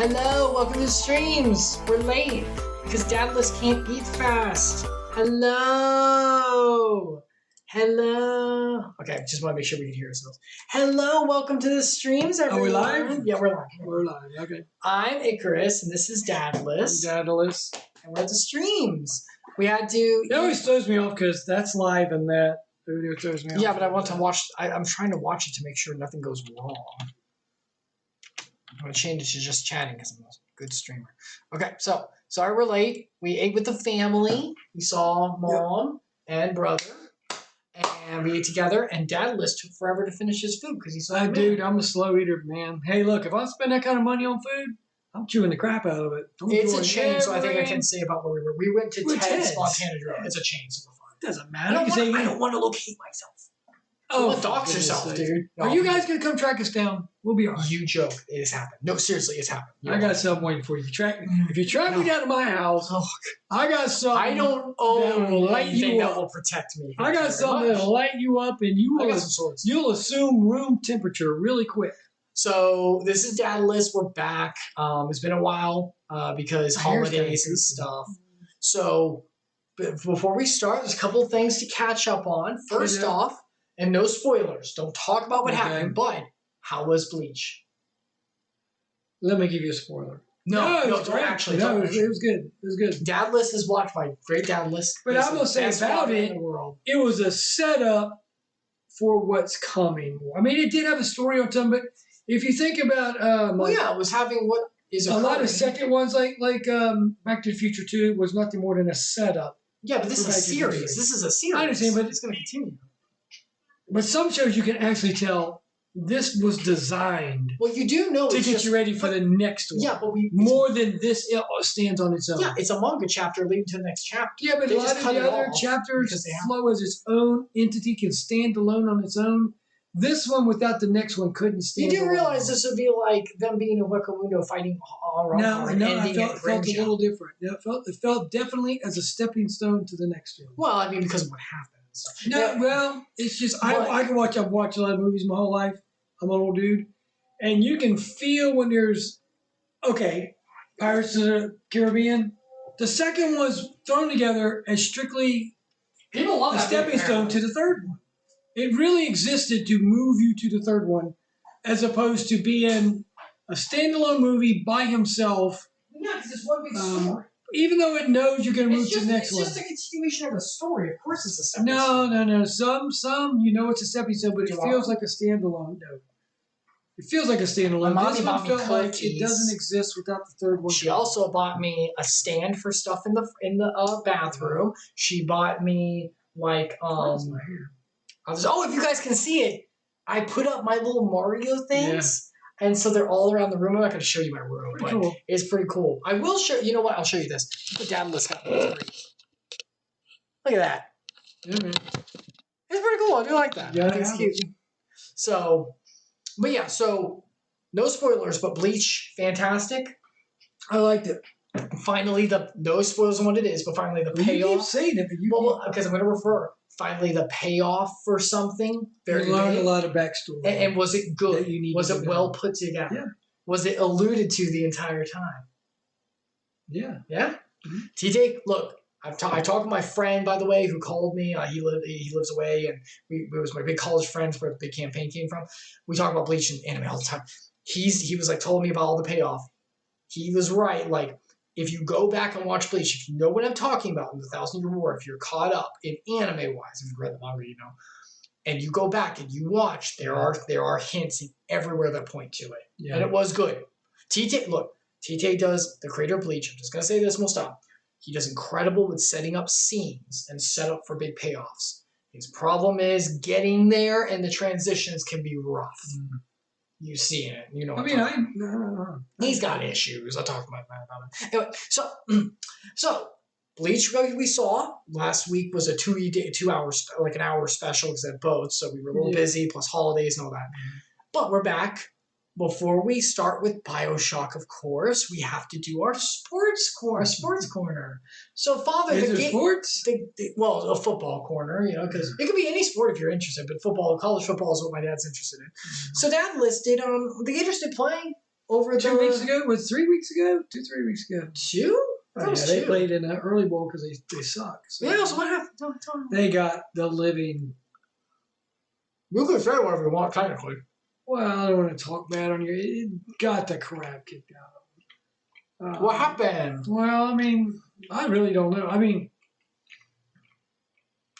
Hello, welcome to Streams. We're late because Dadalus can't eat fast. Hello. Hello. Okay, just want to make sure we can hear ourselves. Hello, welcome to the Streams, everyone. Are we live? Yeah, we're live. We're live, okay. I'm Icarus, and this is Dadalus. Dadalus. And we're at the Streams. We had to... That always throws me off because that's live and that video throws me off. Yeah, but I want to watch... I'm trying to watch it to make sure nothing goes wrong. I'm going to change it to just chatting because I'm a good streamer. Okay, so sorry we're late. We ate with the family. We saw mom and brother. And we ate together. And Dadalus took forever to finish his food because he saw dude, I'm a slow eater, man. Hey, look, if I spend that kind of money on food, I'm chewing the crap out of it. It's a chain, so I think I can say about where we were. We went to Ted's Montana Drill. It's a chain, so we're fine. It doesn't matter. I don't want to locate myself. Oh, dox yourself, dude. No, are you guys going to come track us down? We'll be all right. You joke. It has happened. No, seriously, it's happened. I got something waiting for you. If you track me down to my house, I got something. I don't own anything that will protect me. I got something that'll light you up, and you'll assume room temperature really quick. So this is Dadalus. We're back. It's been a while because holidays and stuff. So before we start, there's a couple of things to catch up on. First off, and no spoilers. Don't talk about what happened, but how was Bleach? Let me give you a spoiler. No, don't actually. No, it was good. It was good. Dadalus is watched by great Dadalus. But I'm going to say about it, it was a setup for what's coming. I mean, it did have a story on time, but if you think about... it was having what is a lot of second ones, like Back to the Future 2, was nothing more than a setup. Yeah, but this is a series. This is a series. I understand, but it's going to continue. But some shows you can actually tell this was designed. Well, you do know to get you ready for the next one. Yeah, but more than this stands on its own. Yeah, it's a manga chapter leading to the next chapter. Yeah, but a lot of the other chapters flow as its own entity, can stand alone on its own. This one, without the next one, couldn't stand. You do realize this would be like them being in Wakamundo fighting No, I felt a little different. Yeah, it felt definitely as a stepping stone to the next one. Well, I mean, because of what happened. No, well, it's just I've watched a lot of movies my whole life. I'm an old dude, and you can feel when there's Pirates of the Caribbean. The second was thrown together as strictly a stepping stone to the third one. It really existed to move you to the third one, as opposed to being a standalone movie by himself. Yeah, because it's one big story. Even though it knows you're going to move to the next one. It's just a continuation of a story. Of course it's a stepping stone. No. Some, it's a stepping stone, but it feels like a standalone. No. It feels like a standalone. This one felt like it doesn't exist without the third one. She also bought me a stand for stuff in the bathroom. She bought me if you guys can see it, I put up my little Mario things. Yeah. And so they're all around the room. I'm not going to show you my room, but it's pretty cool. I will show you. Know what? I'll show you this. Put Dadalus got me. Look at that. Mm-hmm. It's pretty cool. I do like that. Yeah, it's cute. So, but yeah. So, no spoilers, but Bleach, fantastic. I liked it. Finally, no spoilers on what it is, but finally the payoff. You keep saying it, but because I'm going to refer. Finally, the payoff for something. Very learned a lot of backstory. And was it good? Was it well put together? Yeah. Was it alluded to the entire time? Yeah. Yeah? Mm-hmm. TJ, look, I talked to my friend, by the way, who called me. He lives away, and it was my big college friends where the big campaign came from. We talk about Bleach and anime all the time. He was told me about all the payoff. He was right. If you go back and watch Bleach, if you know what I'm talking about in the 1,000-Year War, if you're caught up in anime-wise, if you've read the manga, you know, and you go back and you watch, there are hints everywhere that point to it. Yeah. And it was good. TJ does, the creator of Bleach, I'm just going to say this and we'll stop. He does incredible with setting up scenes and set up for big payoffs. His problem is getting there, and the transitions can be rough. Mm. You see it, you know. He's got issues. I'll talk about that. Anyway, so Bleach we saw last week was a 2 hours, like an hour special because at both, so we were a little busy plus holidays and all that. Mm-hmm. But we're back. Before we start with Bioshock, of course, we have to do our sports corner. So, Father, sports? A football corner, because it could be any sport if you're interested, but college football is what my dad's interested in. Mm-hmm. So, Dadalus, the Gators did play over 2 weeks ago? Was it 3 weeks ago? 3 weeks ago. 2? Oh, yeah, they played in the early bowl because they suck. So yeah, so what happened? They got the living. We could say whatever we want, technically. Well, I don't want to talk bad on you. It got the crap kicked out of them. What happened? Well, I mean, I really don't know. I mean,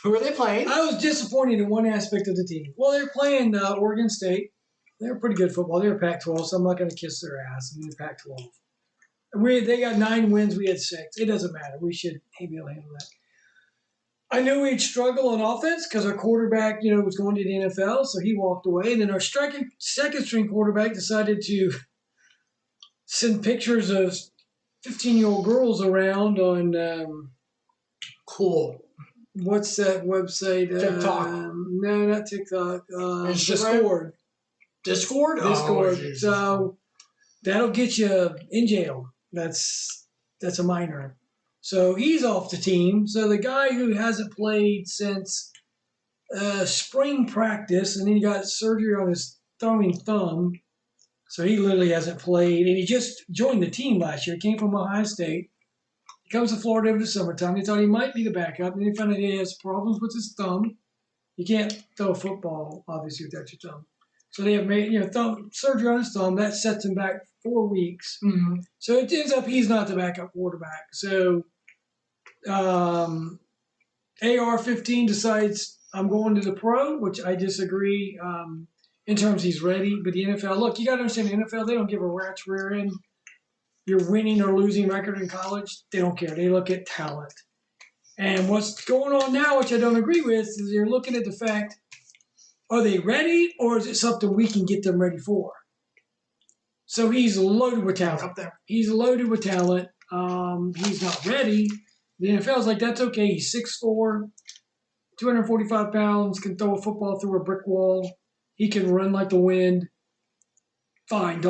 who are they playing? I was disappointed in one aspect of the team. Well, they're playing Oregon State. They're pretty good football. They're Pac-12, so I'm not going to kiss their ass. I mean, they're Pac-12. They got 9 wins. We had 6. It doesn't matter. We should be able to handle that. I knew we'd struggle on offense because our quarterback, was going to the NFL, so he walked away. And then our second-string quarterback decided to send pictures of 15-year-old girls around on cool. What's that website? TikTok. No, not TikTok. Discord. Discord? Discord. Oh, so that'll get you in jail. That's a minor. So he's off the team. So the guy who hasn't played since spring practice, and then he got surgery on his throwing thumb, so he literally hasn't played. And he just joined the team last year. He came from Ohio State. He comes to Florida over the summertime. They thought he might be the backup, and they found out he has problems with his thumb. You can't throw a football, obviously, without your thumb. So they have made surgery on his thumb. That sets him back 4 weeks. Mm-hmm. So it ends up he's not the backup quarterback. So AR-15 decides I'm going to the pro, which I disagree in terms he's ready. But the NFL, look, you got to understand the NFL, they don't give a rat's rear end. Your winning or losing record in college, they don't care. They look at talent. And what's going on now, which I don't agree with, is they're looking at the fact, are they ready or is it something we can get them ready for? So he's loaded with talent. Up there. He's loaded with talent. He's not ready. The NFL's like, that's okay. He's 6'4", 245 pounds, can throw a football through a brick wall. He can run like the wind. Fine,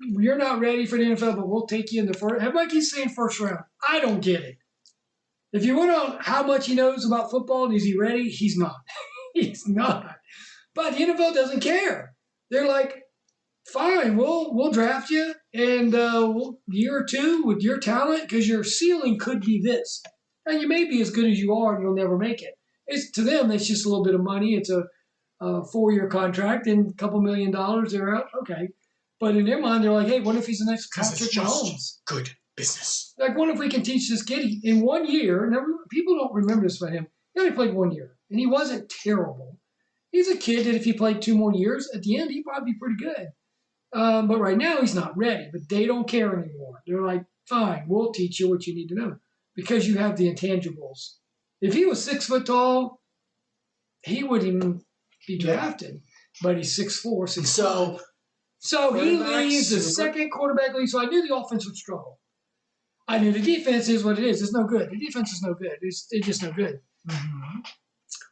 you're not ready for the NFL, but we'll take you in the first. Everybody keeps saying first round. I don't get it. If you went on how much he knows about football and is he ready, he's not. He's not. But the NFL doesn't care. They're like, fine, we'll draft you, and year or two with your talent, because your ceiling could be this. And you may be as good as you are, and you'll never make it. To them, it's just a little bit of money. It's a 4-year contract and a couple $1 million. They're out. Okay. But in their mind, they're like, hey, what if he's the next Patrick Mahomes? Good business. Like, what if we can teach this kid in 1 year? Now, people don't remember this about him. He only played 1 year, and he wasn't terrible. He's a kid that if he played 2 more years, at the end, he'd probably be pretty good. But right now, he's not ready. But they don't care anymore. They're like, fine, we'll teach you what you need to know because you have the intangibles. If he was 6 foot tall, he wouldn't even be drafted. But he's 6'4", 6'5". So he leaves the second quarterback league. So I knew the offense would struggle. I knew the defense is what it is. It's no good. The defense is no good. It's just no good. Mm-hmm.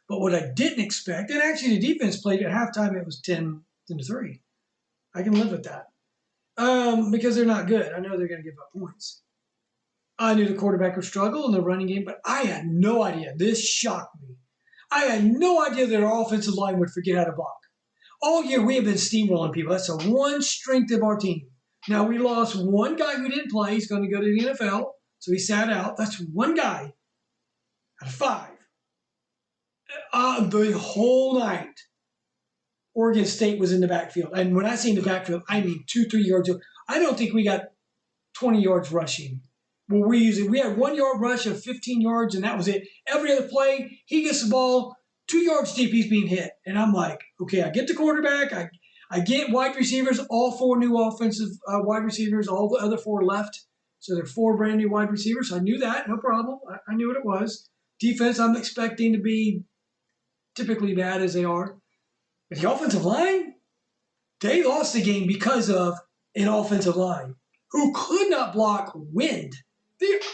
But what I didn't expect, and actually the defense played at halftime, it was 10-3. I can live with that. Because they're not good. I know they're going to give up points. I knew the quarterback would struggle in the running game, but I had no idea. This shocked me. I had no idea that our offensive line would forget how to block. All year, we have been steamrolling people. That's the one strength of our team. Now, we lost one guy who didn't play. He's going to go to the NFL, so he sat out. That's one guy out of 5. The whole night, Oregon State was in the backfield. And when I say in the backfield, I mean 2-3 yards. I don't think we got 20 yards rushing. Well, we had 1 yard rush of 15 yards, and that was it. Every other play, he gets the ball 2 yards deep, he's being hit. And I'm like, okay, I get the quarterback. I get wide receivers, all 4 new offensive wide receivers, all the other 4 left. So they're 4 brand new wide receivers. So I knew that, no problem. I knew what it was. Defense, I'm expecting to be typically bad as they are. But the offensive line, they lost the game because of an offensive line who could not block wind.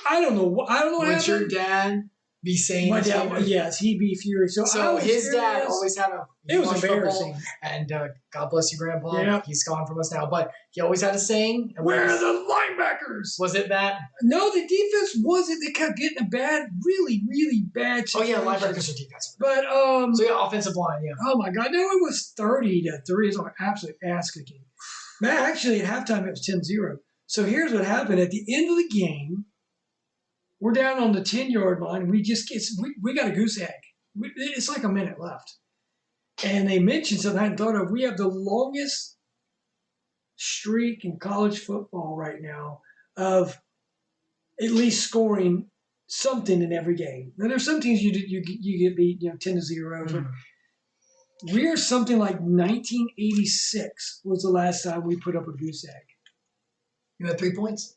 I don't know what happened. Would your dad be saying my dad? Yes, he'd be furious. So his dad always had a. It was embarrassing. And God bless you, Grandpa. Yeah. He's gone from us now. But he always had a saying. Where are the linebackers? Was it that? No, the defense wasn't. They kept getting a really, really bad situation. Oh, yeah, linebackers are defensive. But, so, yeah, offensive line, yeah. Oh, my God. No, it was 30-3. It was an absolute ass kicking. Man, actually, at halftime, it was 10-0. So here's what happened. At the end of the game, we're down on the 10-yard line. We got a goose egg. It's like a minute left. And they mentioned something I hadn't thought of. We have the longest streak in college football right now of at least scoring something in every game. Now, there's some teams you get beat 10-0. Mm-hmm. We're something like 1986 was the last time we put up a goose egg. You had 3 points?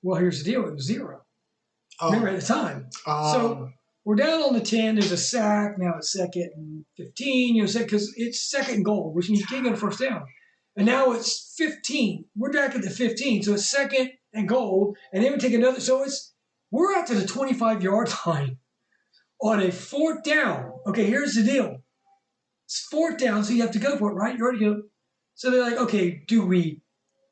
Well, here's the deal. It was 0. Remember at the time. So we're down on the 10. There's a sack. Now it's 2nd and 15. Because it's 2nd and goal, which means you can't get a first down. And now it's 15. We're back at the 15. So it's 2nd and goal. And then we take another. So we're out to the 25-yard line on a 4th down. Okay, here's the deal. It's 4th down, so you have to go for it, right? You already go. So they're like, okay, do we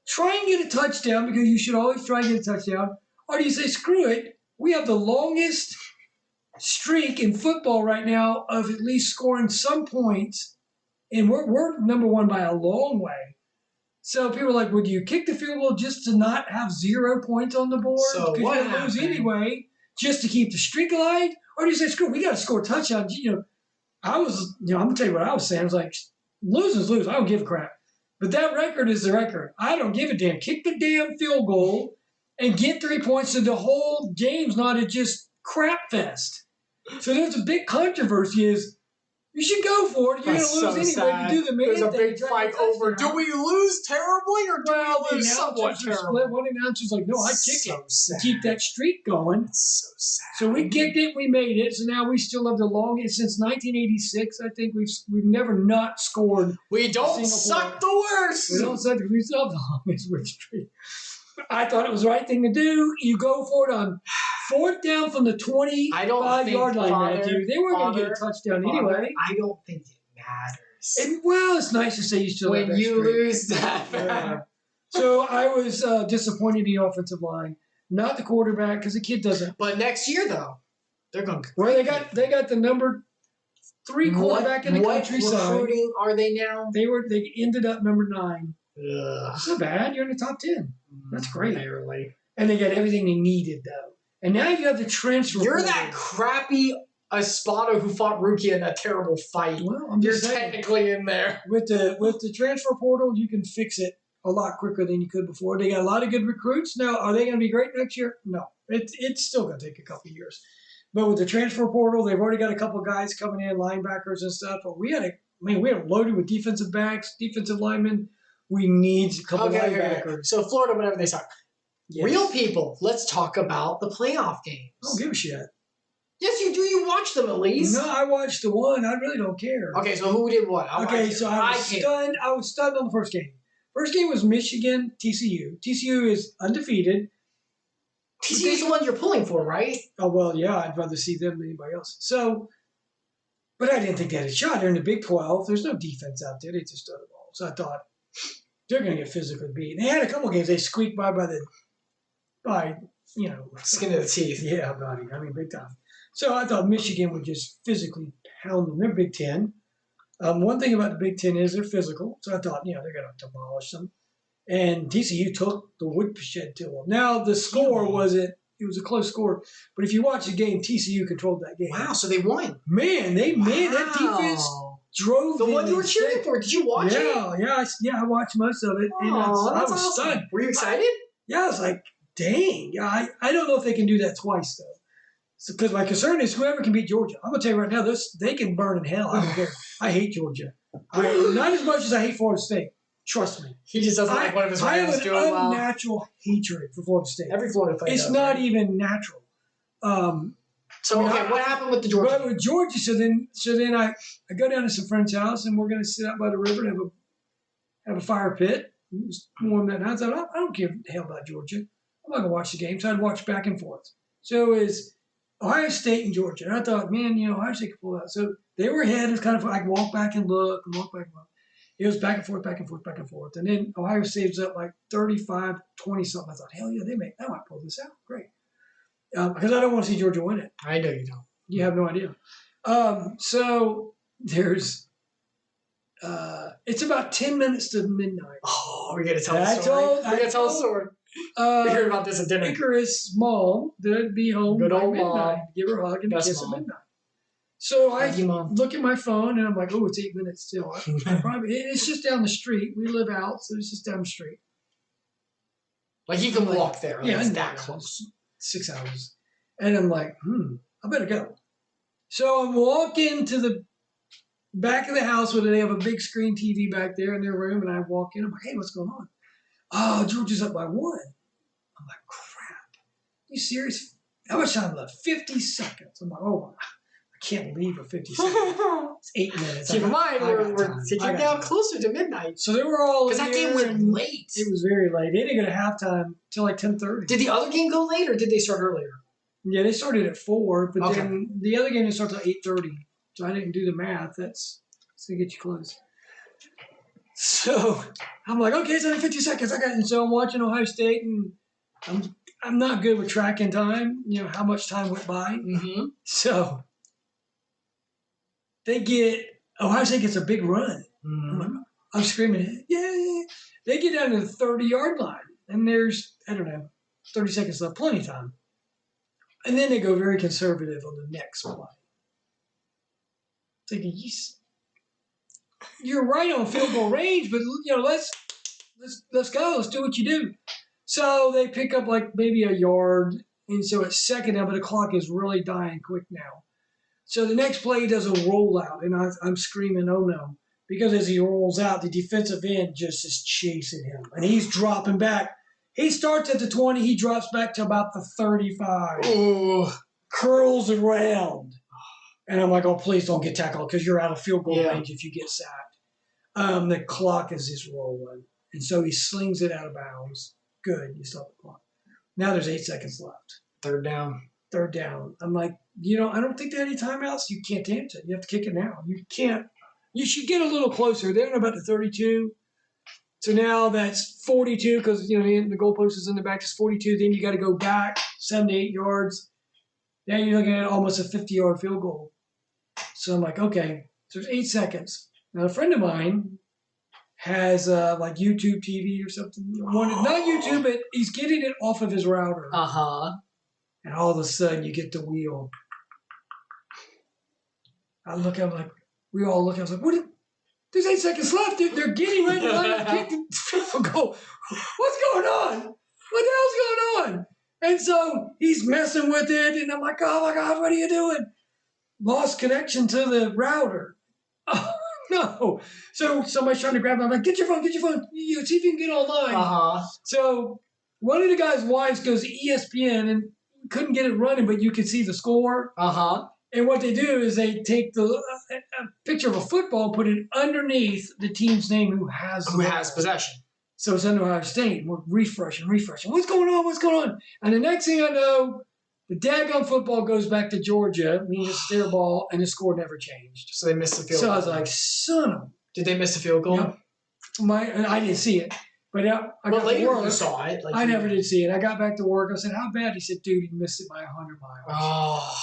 try and get a touchdown? Because you should always try and get a touchdown. Or do you say, screw it? We have the longest streak in football right now of at least scoring some points, and we're number 1 by a long way. So people are like, would you kick the field goal just to not have 0 points on the board? So because you're going to lose anyway, just to keep the streak alive? Or do you say, screw it, we got to score a touchdown? I'm going to tell you what I was saying. I was like, lose is lose. I don't give a crap. But that record is the record. I don't give a damn. Kick the damn field goal and get 3 points, so the whole game's not a just crap fest. So there's a big controversy is you should go for it. You're going to lose anyway. You do the main There's a thing, big fight over, do we lose terribly or do we lose somewhat terribly? One announcer's like, no, I kick it. Sad. Keep that streak going. It's so sad. So we kicked it. We made it. So now we still have the longest since 1986. I think we've never not scored. We don't suck the worst. We don't suck. We still have the longest win streak. I thought it was the right thing to do. You go for it on 4th down from the 25-yard line, Matthew. They weren't going to get a touchdown anyway. I don't think it matters. It's nice to say you still have that when you streak. lose that. Yeah. So I was disappointed in the offensive line, not the quarterback, because the kid doesn't. But next year, though, they're going to. Well, they got the number 3 quarterback in the countryside. What recruiting are they now? They ended up number 9. Ugh. That's not bad. You're in the top 10. That's great. Barely. And they got everything they needed, though. And now you have the transfer. You're that crappy Espada who fought Rukia in that terrible fight. Well, You're technically in there. With the transfer portal, you can fix it a lot quicker than you could before. They got a lot of good recruits. Now, are they going to be great next year? No. It's still going to take a couple of years. But with the transfer portal, they've already got a couple of guys coming in, linebackers and stuff. But we are loaded with defensive backs, defensive linemen. We need a couple linebackers. Okay. So Florida, whenever they suck. Yes. Real people, let's talk about the playoff games. I don't give a shit. Yes, you do. You watch them at least. No, I watched the one. I really don't care. Okay, so who did what? I was stunned on the first game. First game was Michigan, TCU. TCU is undefeated. TCU is the one you're pulling for, right? Oh, well, yeah. I'd rather see them than anybody else. So, but I didn't think they had a shot. They're in the Big 12. There's no defense out there. They just throw the ball. So I thought, they're going to get physically beat. They had a couple games. They squeaked by skin of the teeth. Yeah, buddy. I mean, big time. So I thought Michigan would just physically pound them. They're Big Ten. One thing about the Big Ten is they're physical. So I thought, they're going to demolish them. And TCU took the woodshed to them. Now, the score it was a close score. But if you watch the game, TCU controlled that game. Wow, so they won. Man, that defense drove the one you were cheering for. Did you watch it? Yeah, I watched most of it. And I was awesome. stunned. Were you excited? Yeah, I was like, dang. I don't know if they can do that twice, though. Because my concern is whoever can beat Georgia. I'm going to tell you right now, they can burn in hell. I don't care. I hate Georgia. Not as much as I hate Florida State. Trust me. He just doesn't like one of his rivals doing well. I have an unnatural hatred for Florida State. Every Florida fight. It's not even natural. What happened with the Georgia? Well, with Georgia, so then I go down to some friend's house and we're going to sit out by the river and have a fire pit. It was warm that night. I thought, I don't give a hell about Georgia. I'm not going to watch the game. So I'd watch back and forth. So it was Ohio State and Georgia. And I thought, man, Ohio State could pull out. So they were ahead. It was kind of like walk back and look and walk back and look. It was back and forth, back and forth, back and forth. And then Ohio State was up like 35-20 something. I thought, hell yeah, they might pull this out. Great. Because I don't want to see Georgia win it. I know you don't. You have no idea. So there's it's about 10 minutes to midnight. Oh, we're gonna tell the story. We're gonna tell the story. We heard about this at dinner. Icarus' mom would be home Good by old midnight. mom. Give her a hug and a Best kiss mom. at midnight. So I Mom. look at my phone and I'm like, oh, it's 8 minutes still. It's just down the street. We live out, so it's just down the street. Like you can walk there. Yeah, it's that close. 6 hours. And I'm like, I better go. So I'm walking to the back of the house where they have a big screen TV back there in their room, and I walk in. I'm like, hey, what's going on? Oh, George is up by 1. I'm like, crap. You serious? How much time left? 50 seconds. I'm like, oh, I can't leave for 50 seconds. It's 8 minutes. Keep in mind, we're ticking down closer to midnight. So they were all because that game went late. It was very late. They didn't get a halftime till like 10:30. Did the other game go late, or did they start earlier? Yeah, they started at 4, but then the other game didn't start till 8:30. So I didn't do the math. That's to get you close. So I'm like, okay, it's only 50 seconds. And so I'm watching Ohio State, and I'm not good with tracking time. You know how much time went by. Mm-hmm. So Ohio State gets a big run. Mm-hmm. I'm screaming, yeah! They get down to the 30-yard line, and there's 30 seconds left, plenty of time. And then they go very conservative on the next play. Thinking, you're right on field goal range, but let's go. Let's do what you do. So they pick up like maybe a yard, and so it's second down, but the clock is really dying quick now. So the next play does a rollout, and I'm screaming, oh no. Because as he rolls out, the defensive end just is chasing him, and he's dropping back. He starts at the 20, he drops back to about the 35. Ooh. Curls around. And I'm like, oh, please don't get tackled because you're out of field goal range if you get sacked. The clock is just rolling. And so he slings it out of bounds. Good, you stop the clock. Now there's 8 seconds left. Third down. I'm like, I don't think they had any timeouts. You can't dance it. You have to kick it now. You can't. You should get a little closer. They're in about the 32. So now that's 42 because, the goalpost is in the back. It's 42. Then you got to go back 7 to 8 yards. Now you're looking at almost a 50-yard field goal. So I'm like, okay, so there's 8 seconds. Now a friend of mine has like YouTube TV or something. Not YouTube, but he's getting it off of his router. Uh-huh. And all of a sudden you get the wheel. We all look, I was like, what? There's 8 seconds left. They're getting ready to line up kick the field goal. What's going on? What the hell's going on? And so he's messing with it, and I'm like, oh my God, what are you doing? Lost connection to the router. Oh, no. So somebody's trying to grab me. I'm like, get your phone. See if you can get online. Uh-huh. So one of the guy's wives goes to ESPN and couldn't get it running, but you could see the score. Uh-huh. And what they do is they take a picture of a football, put it underneath the team's name who has possession. So it's under Ohio State. We're refreshing. What's going on? And the next thing I know, the daggone football goes back to Georgia, means it's their ball, and the score never changed. So they missed the field goal. So I was like, son of... Did they miss the field goal? Yep. I didn't see it. But I got later to work. You saw it. I never did see it. I got back to work. I said, how bad? He said, dude, he missed it by 100 miles. Oh.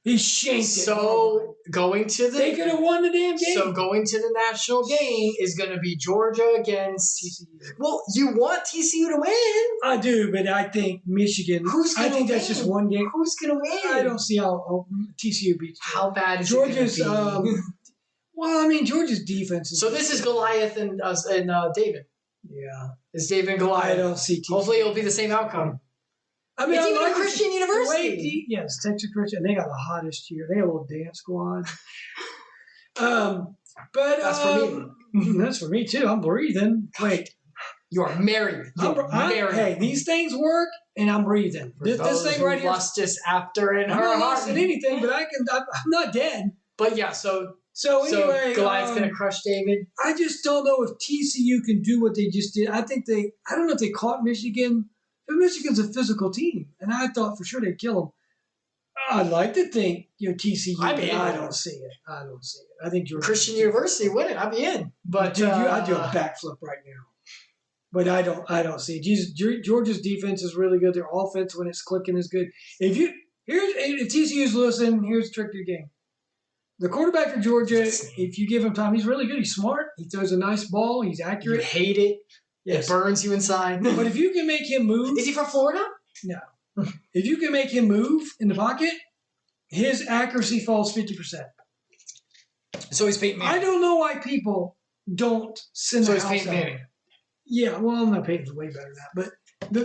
He shanked it. So going to they could have won the damn game. So going to the national game is going to be Georgia against TCU. Well, you want TCU to win. I do, but I think Michigan. I think that's just one game. Who's going to win? I don't see how TCU beats. How bad is Georgia's? It going to be? Well, I mean, Georgia's defense. So this is Goliath and David. Yeah, it's David and Goliath. I don't see TCU. Hopefully, it'll be the same outcome. I mean, it's even a Christian university. Yes, Texas Christian. They got the hottest year. They have a little dance squad. But that's for me. That's for me too. I'm breathing. Wait, you are married. Married. Hey, these things work, and I'm breathing. This thing right here. Lustous after in I'm her not heart. lusting anything, but I'm not dead. But yeah, so anyway, Goliath's gonna crush David. I just don't know if TCU can do what they just did. I don't know if they caught Michigan. But Michigan's a physical team, and I thought for sure they'd kill them. I'd like to think TCU. I don't see it. I think Georgia Christian University win it. I'd be in. But dude, I'd do a backflip right now. But I don't see it. Georgia's defense is really good. Their offense, when it's clicking, is good. If TCU's listening, here's the trick to the game. The quarterback for Georgia, if you give him time, he's really good. He's smart. He throws a nice ball. He's accurate. You hate it. Yes. It burns you inside. But if you can make him move. Is he from Florida? No. If you can make him move in the pocket, his accuracy falls 50%. So he's Peyton Manning. I don't know why people don't send the house out. So he's Peyton Manning. Yeah, well, no, Peyton's way better than that.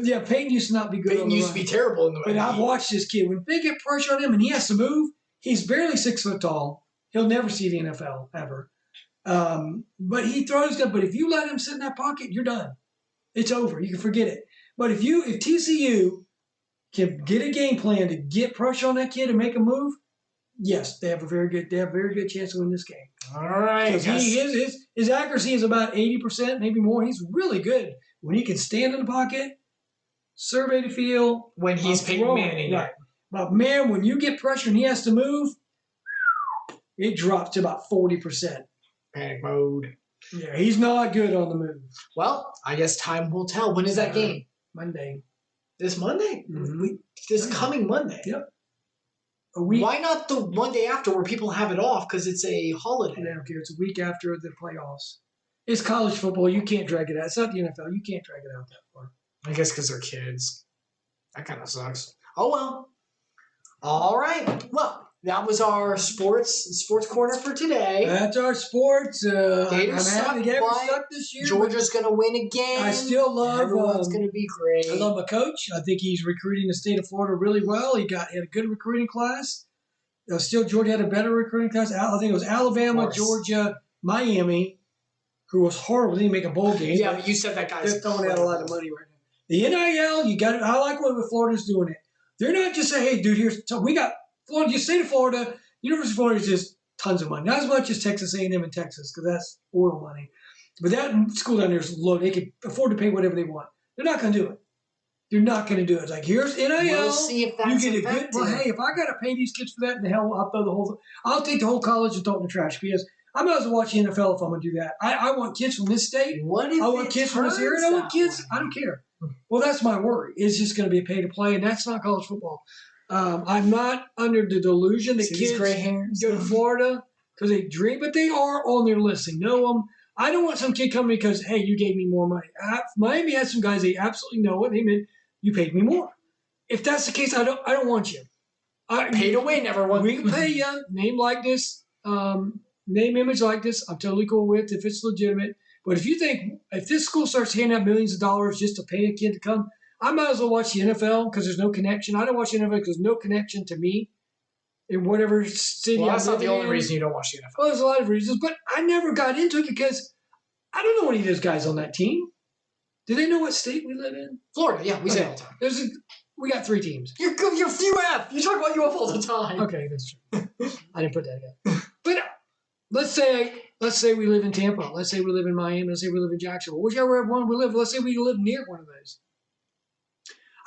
But Peyton used to not be good. Peyton used to be terrible in the way. But I've watched this kid. When they get pressure on him and he has to move, he's barely 6 foot tall. He'll never see the NFL ever. But he throws good. But if you let him sit in that pocket, you're done. It's over. You can forget it. But if TCU can get a game plan to get pressure on that kid and make a move, yes, they have a very good chance to win this game. All right. His accuracy is about 80%, maybe more. He's really good when he can stand in the pocket, survey the field. When he's Peyton Manning. Right. But man, when you get pressure and he has to move, it drops to about 40%. Panic mode. Yeah, he's not good on the move. Well, I guess time will tell. When is that game? Monday. This Monday? Mm-hmm. This coming Monday? Yep. A week. Why not the Monday after where people have it off because it's a holiday? I don't care. It's a week after the playoffs. It's college football. You can't drag it out. It's not the NFL. You can't drag it out that far. I guess because they're kids. That kind of sucks. Oh, well. All right. Well, that was our sports corner for today. That's our sports. Gators suck this year. Georgia's going to win again. I still love. Everyone's going to be great. I love my coach. I think he's recruiting the state of Florida really well. He had a good recruiting class. Still, Georgia had a better recruiting class. I think it was Alabama, Georgia, Miami, who was horrible. They didn't make a bowl game. Yeah, but you said that guy's they're throwing out a lot of money right now. The NIL, you got it. I like what Florida's doing it. They're not just saying, "Hey, dude, we got Florida." You state of Florida, University of Florida is just tons of money. Not as much as Texas A&M in Texas because that's oil money. But that school down there is low. They can afford to pay whatever they want. They're not going to do it. They're not going to do it. It's like, here's NIL. We'll see if that's you get a good. Well, hey, if I got to pay these kids for that, the hell, I'll take the whole college and throw it in the trash because I might as well watch the NFL if I'm going to do that. I want kids from this state. What if I want kids from this area. I want kids. I don't care. Well, that's my worry. It's just going to be a pay to play, and that's not college football. I'm not under the delusion that kids go to Florida because they dream, but they are on their list. They know them. I don't want some kid coming because, hey, you gave me more money. Miami has some guys, they absolutely know it. They meant you paid me more. If that's the case, I don't want you. Pay to win, everyone. We can pay you. Name like this, name, image like this, I'm totally cool with if it's legitimate. But if this school starts handing out millions of dollars just to pay a kid to come, I might as well watch the NFL because there's no connection. I don't watch the NFL because there's no connection to me in whatever city I'm that's not the only in. reason you don't watch the NFL. Well, there's a lot of reasons, but I never got into it because I don't know any of those guys on that team. Do they know what state we live in? Florida, yeah, we say it all the time. We got 3 teams. You're UF. You talk about UF all the time. Okay, that's true. I didn't put that in. But let's say we live in Tampa. Let's say we live in Miami. Let's say we live in Jacksonville. Whichever one we live. Let's say we live near one of those.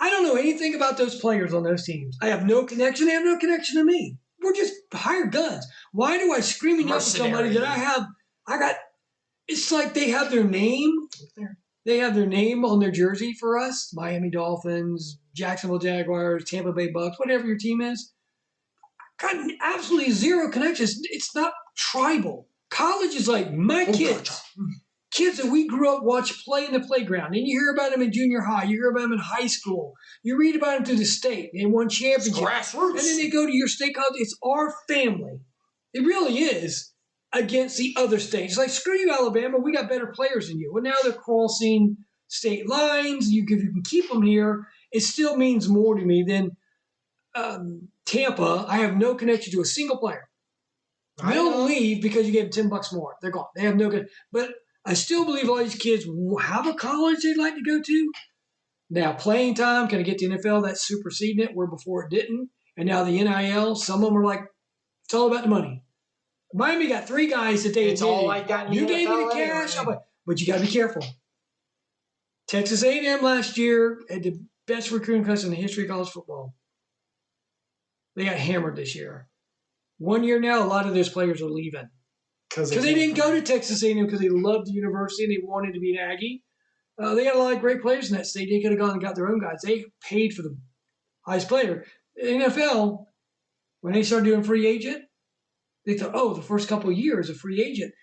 I don't know anything about those players on those teams. I have no connection. They have no connection to me. We're just hired guns. Why do I scream and yell at somebody that I got? It's like they have their name. They have their name on their jersey for us. Miami Dolphins, Jacksonville Jaguars, Tampa Bay Bucks, whatever your team is. Got absolutely zero connections. It's not tribal. College is like my kids. Kids that we grew up watch play in the playground. And you hear about them in junior high. You hear about them in high school. You read about them through the state. They won championships. Grassroots. And then they go to your state college. It's our family. It really is against the other states. Like, screw you, Alabama. We got better players than you. Well, now they're crossing state lines. You can keep them here. It still means more to me than Tampa. I have no connection to a single player. They'll leave because you gave them $10 more. They're gone. They have no good. But I still believe a lot of these kids have a college they'd like to go to. Now, playing time, can I get to the NFL? That's superseding it, where before it didn't. And now the NIL, some of them are like, it's all about the money. Miami got 3 guys that they It's all like that in the You gave me the cash, but you got to be careful. Texas A&M last year had the best recruiting class in the history of college football. They got hammered this year. 1 year now, a lot of those players are leaving. Because they didn't go to Texas A&M because they loved the university and they wanted to be an Aggie. They got a lot of great players in that state. They could have gone and got their own guys. They paid for the highest player. The NFL, when they started doing free agent, They thought, oh, the first couple of years, a free agent,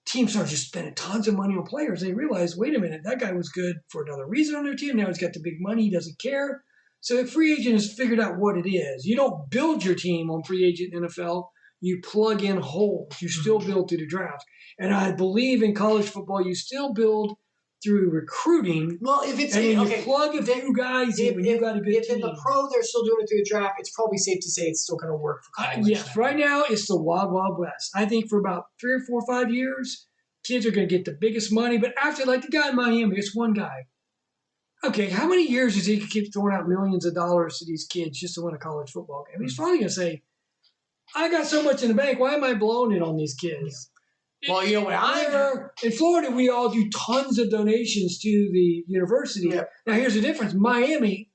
teams started just spending tons of money on players. They realized, wait a minute, that guy was good for another reason on their team. Now he's got the big money. He doesn't care. So the free agent has figured out what it is. You don't build your team on free agent NFL. You plug in holes. You still build through the draft. And I believe in college football, you still build through recruiting. Well, if it's you plug a few guys in when you got a good team. If in the pro they're still doing it through the draft, it's probably safe to say it's still going to work for college. Yes, right now it's the wild, wild west. I think for about 3 or 4 or 5 years, kids are going to get the biggest money. But after, like the guy in Miami, it's one guy. Okay, how many years does he keep throwing out millions of dollars to these kids just to win a college football game? He's finally going to say, I got so much in the bank. Why am I blowing it on these kids? Yeah. Well, you know what? In Florida, we all do tons of donations to the university. Yeah. Now, here's the difference. Miami,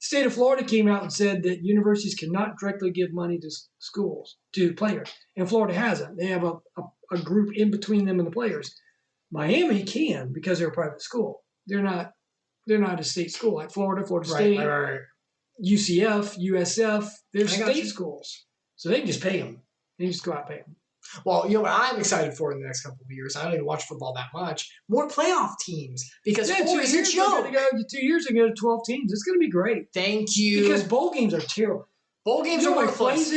state of Florida came out and said that universities cannot directly give money to schools, to players. And Florida hasn't. They have a group in between them and the players. Miami can because they're a private school. They're not a state school like Florida State, right. UCF, USF. They're state schools. So they can just pay them. They can just go out and pay them. Well, you know what I'm excited for in the next couple of years? I don't even watch football that much. More playoff teams. Because 2 years a joke. 2 years ago to 12 teams. It's going to be great. Thank you. Because bowl games are terrible. Bowl games are worthless.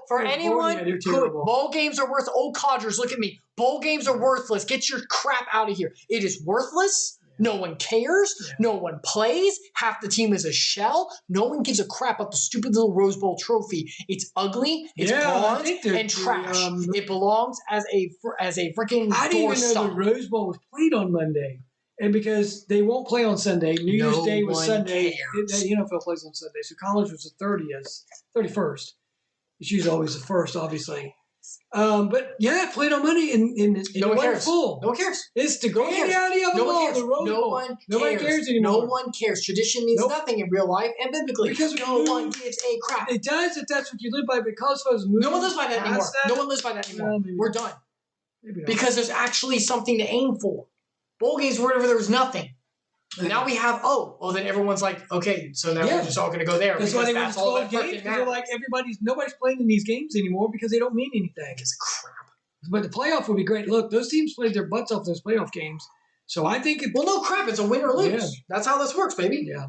For anyone bowl games are worth. Old codgers, look at me. Bowl games are worthless. Get your crap out of here. It is worthless. No one cares. Yeah. No one plays. Half the team is a shell. No one gives a crap about the stupid little Rose Bowl trophy. It's ugly. It's bronze and trash. It belongs as a freaking I didn't even know the Rose Bowl was played on Monday. And because they won't play on Sunday, New Year's Day was Sunday. The NFL plays on Sunday. So college was the 31st. It's usually always the first, obviously. But yeah, it played on Monday and no one cares. Full. No one cares. It's the granddaddy of them all. Nobody cares anymore. No one cares. Tradition means nothing in real life and biblically. Because no one gives a crap. It does if that's what you live by. But college football is moving. No one lives by that anymore. No one lives by that anymore. We're done. Because there's actually something to aim for. Bowl games, wherever there was nothing. And now we have, then everyone's like, okay, so now we're just all going to go there. That's why they went to 12 games. They're like, nobody's playing in these games anymore because they don't mean anything. It's crap. But the playoff would be great. Look, those teams played their butts off those playoff games. So I think no crap. It's a win or lose. Yeah. That's how this works, baby. Yeah.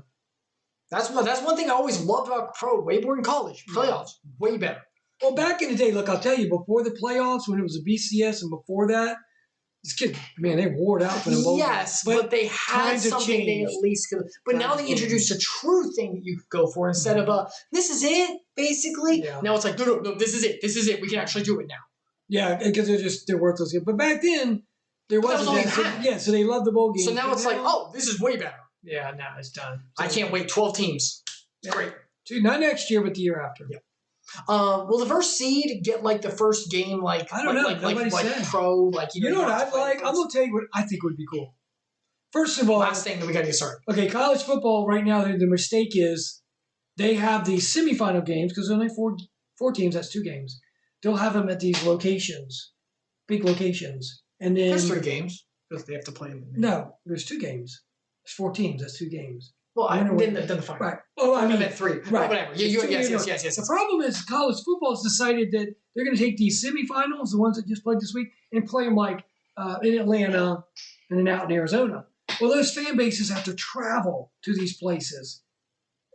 That's one thing I always loved about pro, way more in college. Playoffs, way better. Well, back in the day, look, I'll tell you, before the playoffs, when it was a BCS and before that, these kids, man, they wore it out for them both. Yes, but they had something they at least could. But now they introduced a true thing that you could go for instead of this is it, basically. Yeah. Now it's like, no, this is it. This is it. We can actually do it now. Yeah, because they're worthless. But back then, there wasn't that. So they loved the bowl game. So now it's like, this is way better. Yeah, now it's done. So I can't wait. 12 teams. It's great. Not next year, but the year after. Yeah. Will the first seed get like the first game I don't know. Nobody said. Pro you know what I'd like? I'm gonna tell you what I think would be cool. First of all, last thing that we gotta get started. Okay, college football right now. The mistake is they have the semifinal games because there's only four teams. That's 2 games. They'll have them at these locations, big locations, and then there's 3 games because they have to play them. No, there's 2 games. There's 4 teams. That's 2 games. Well, then the final. Right. Well, I mean, meant 3. Right. Oh, whatever. Yes. The problem is college football has decided that they're going to take these semifinals, the ones that just played this week, and play them like in Atlanta and then out in Arizona. Well, those fan bases have to travel to these places.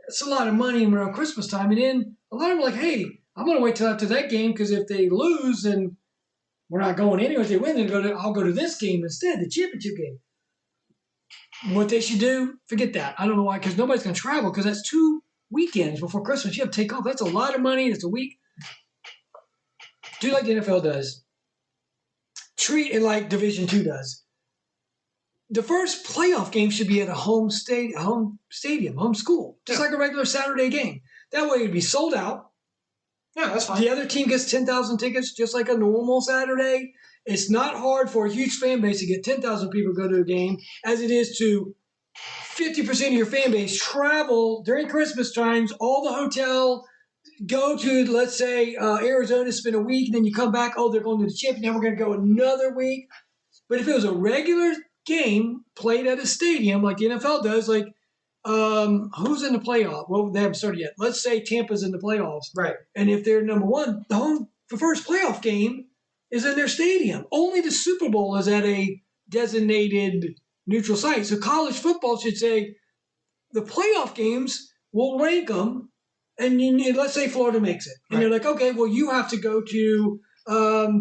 It's a lot of money around Christmas time. And then a lot of them are like, hey, I'm going to wait till after that game because if they lose, then we're not going anywhere. If they win, then I'll go to this game instead, the championship game. What they should do, forget that. I don't know why, because nobody's going to travel because that's 2 weekends before Christmas. You have to take off. That's a lot of money. It's a week. Do like the NFL does. Treat it like Division II does. The first playoff game should be at a home stadium, home school, just like a regular Saturday game. That way it'd be sold out. Yeah, that's fine. The other team gets 10,000 tickets, just like a normal Saturday. It's not hard for a huge fan base to get 10,000 people to go to a game, as it is to 50% of your fan base travel during Christmas times, all the hotel, go to, let's say, Arizona, spend a week, and then you come back, they're going to the championship, now we're going to go another week. But if it was a regular game played at a stadium like the NFL does, like who's in the playoff? Well, they haven't started yet. Let's say Tampa's in the playoffs. Right. And if they're number 1, the home the first playoff game is in their stadium. Only the Super Bowl is at a designated neutral site. So college football should say the playoff games, we'll rank them, and let's say Florida makes it. And they're like, okay, well, you have to go to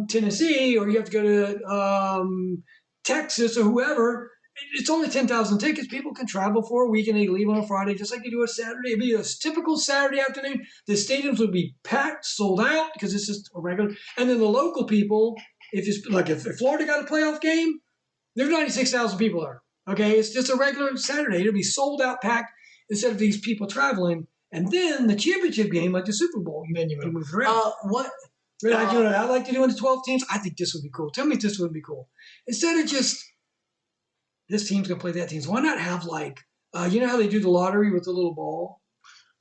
Tennessee, or you have to go to Texas or whoever. It's only 10,000 tickets. People can travel for a week and they leave on a Friday, just like they do a Saturday. It'd be a typical Saturday afternoon. The stadiums would be packed, sold out, because it's just a regular. And then the local people, if Florida got a playoff game, there's 96,000 people there. Okay, it's just a regular Saturday. It'll be sold out, packed, instead of these people traveling. And then the championship game, like the Super Bowl, you move around. I'd like to do in the 12 teams. I think this would be cool. Tell me if this would be cool. Instead of just this team's gonna play that team. So why not have you know how they do the lottery with the little ball?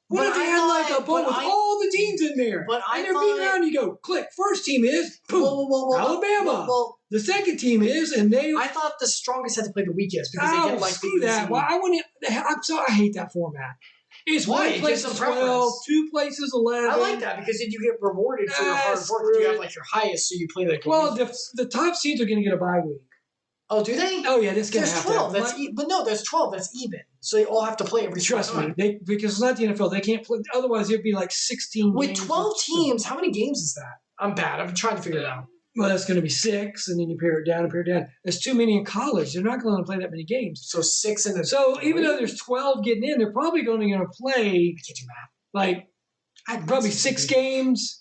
What if they had a ball with all the teams in there? And they're beating around. You go click. First team is Alabama. The second team is, and they. I thought the strongest had to play the weakest because they get screw that. Well, I hate that format. It's one place 12, two places 11. I like that because then you get rewarded for your hard work. You have your highest, so you play the top seeds are going to get a bye week. Oh, do they? Oh, yeah, this is going to happen. But no, there's 12. That's even. So they all have to play every Trust me, because it's not the NFL. They can't play. Otherwise, it'd be 16 With games. 12 teams, how many games is that? I'm bad. I'm trying to figure it out. Well, that's going to be 6, and then you pare it down and pare it down. There's too many in college. They're not going to play that many games. So 6 in the. So even though there's 12 getting in, they're probably only going to play. I can't do math. Probably 6 games.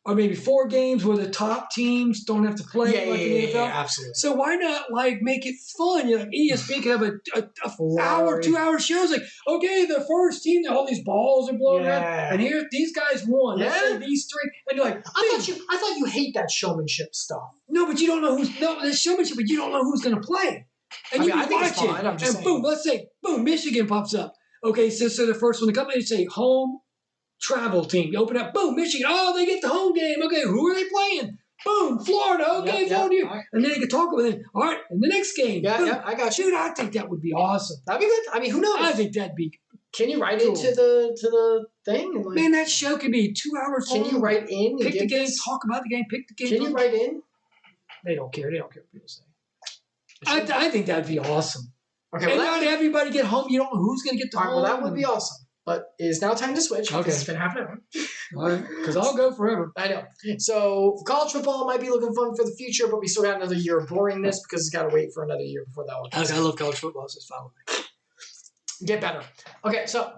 Or maybe 4 games where the top teams don't have to play in the NFL. Yeah, absolutely. So why not make it fun? ESPN can have a hour, 2-hour shows. Okay, the first team, all these balls are blowing around, and here these guys won. Yeah. Let's say these 3, and you're like, I thought you hate that showmanship stuff. No, but you don't know there's showmanship, but you don't know who's going to play. And you can watch it. I'm just saying. Boom, let's say, Michigan pops up. Okay, so the first one to come in, you say home. Travel team. You open up, boom, Michigan. Oh, they get the home game. Okay, who are they playing? Boom, Florida. Okay, Florida. Right. And then they can talk with them. All right, in the next game. Yeah, I got you. Dude, I think that would be awesome. That'd be good. I mean, who knows? I think that'd be. Can you write into the thing? And Man, that show could be 2 hours long. Can you write in? Pick the game, talk about the game, pick the game. Can you write in? They don't care. They don't care what people say. I think that'd be awesome. Okay, and not everybody get home. You don't know who's going to get the home. Well, that would be awesome. But it is now time to switch. Okay. It's been half an hour. All right. Because I'll go forever. I know. So college football might be looking fun for the future, but we still got another year of boringness because it's got to wait for another year before that one. I love college football, so it's fine with me. Get better. Okay, so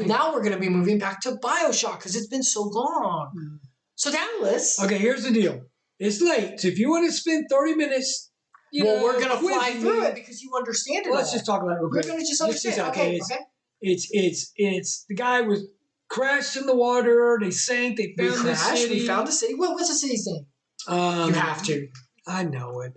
now we're going to be moving back to Bioshock because it's been so long. Mm. So Dadalus. Okay, here's the deal. It's late, so if you want to spend 30 minutes... we're going to fly through it because you understand it. Let's just talk about it real quick. We're going to just understand. Okay. It's the guy was crashed in the water. They sank. They found the city. We found the city. What's the city's name? You have to. I know it.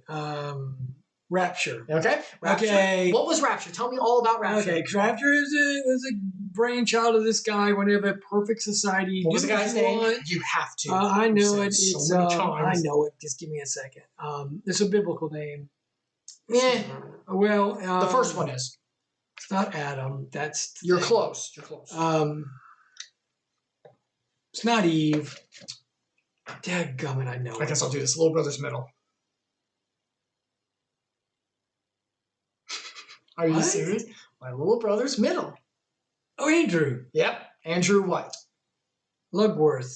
Rapture. Okay. Rapture. Okay. What was Rapture? Tell me all about Rapture. Okay. Rapture was a brainchild of this guy. When they have a perfect society. What was the guy's name? You have to. I know it. So many times. I know it. Just give me a second. It's a biblical name. Yeah. Well, the first one is. It's not Adam. That's You're close. You're close. It's not Eve. Dadgummit, I know. I guess I'll do this. Little Brother's Middle. Are you serious? My Little Brother's Middle. Oh, Andrew. Yep. Andrew what? Lugworth.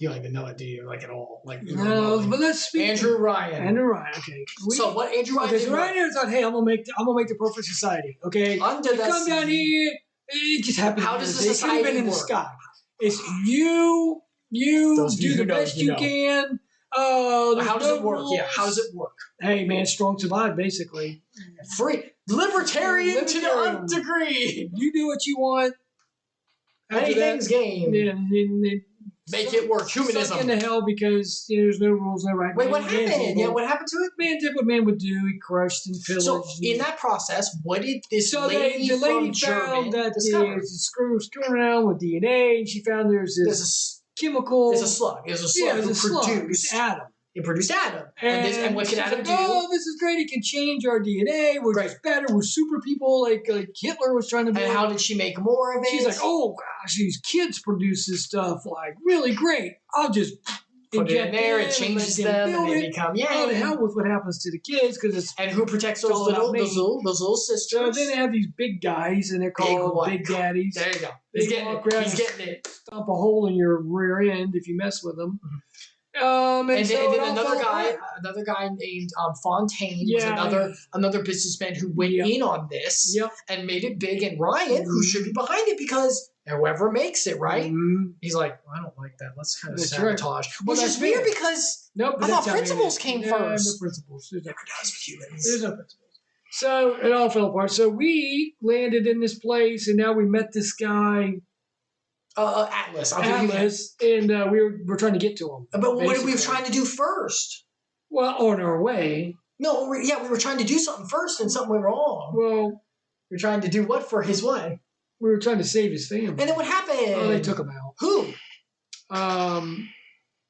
You don't even know it, do you? At all? No, but let's speak. Andrew Ryan. Andrew Ryan. Okay. So what Andrew Ryan? Okay, so Ryan thought, hey, I'm gonna make the perfect society. Okay. Under the come down here. It just happened. How does the society work? In the sky. It's you do the best you can. How does it work? Rules. Yeah. How does it work? Hey, man, strong survive, basically. Free libertarian to the nth degree. You do what you want. Anything's game. Yeah, make it work. Humanism. Suck into hell because there's no rules, no right. Wait, what happened? Yeah, what happened to it? Man did what man would do. He crushed and pillaged. So in that process, what did this lady the lady from German found that discover? there's screwing around with DNA, and she found there's this chemical. It's a slug. It's a slug. Yeah, it's a slug. It's Adam. it produced Adam. And what can Adam do? Oh, this is great. It can change our DNA. We're just better. We're super people like Hitler was trying to be. And how did she make more of it? She's like, oh, gosh, these kids produce this stuff like really great. I'll just put it in there, it changes them, and they become Oh, the hell with what happens to the kids because it's and who protects those little sisters? So then they have these big guys, and they're called Big Daddies. There you go. He's getting it. Stomp a hole in your rear end if you mess with them. Mm-hmm. And then another guy named Fontaine was another businessman who went in on this and made it big. And Ryan, who should be behind it because whoever makes it, right? Mm-hmm. He's like, well, I don't like that. Let's kind of sabotage. Which is weird because I thought principles came first. No principles. There's no humans. There's no principles. So it all fell apart. So we landed in this place, and now we met this guy. Atlas. And we were trying to get to him. But what were we trying to do first? Well, on our way. No, we were trying to do something first, and something went wrong. Well, we were trying to do what for his way? We were trying to save his family. And then what happened? Oh, they took him out. Who?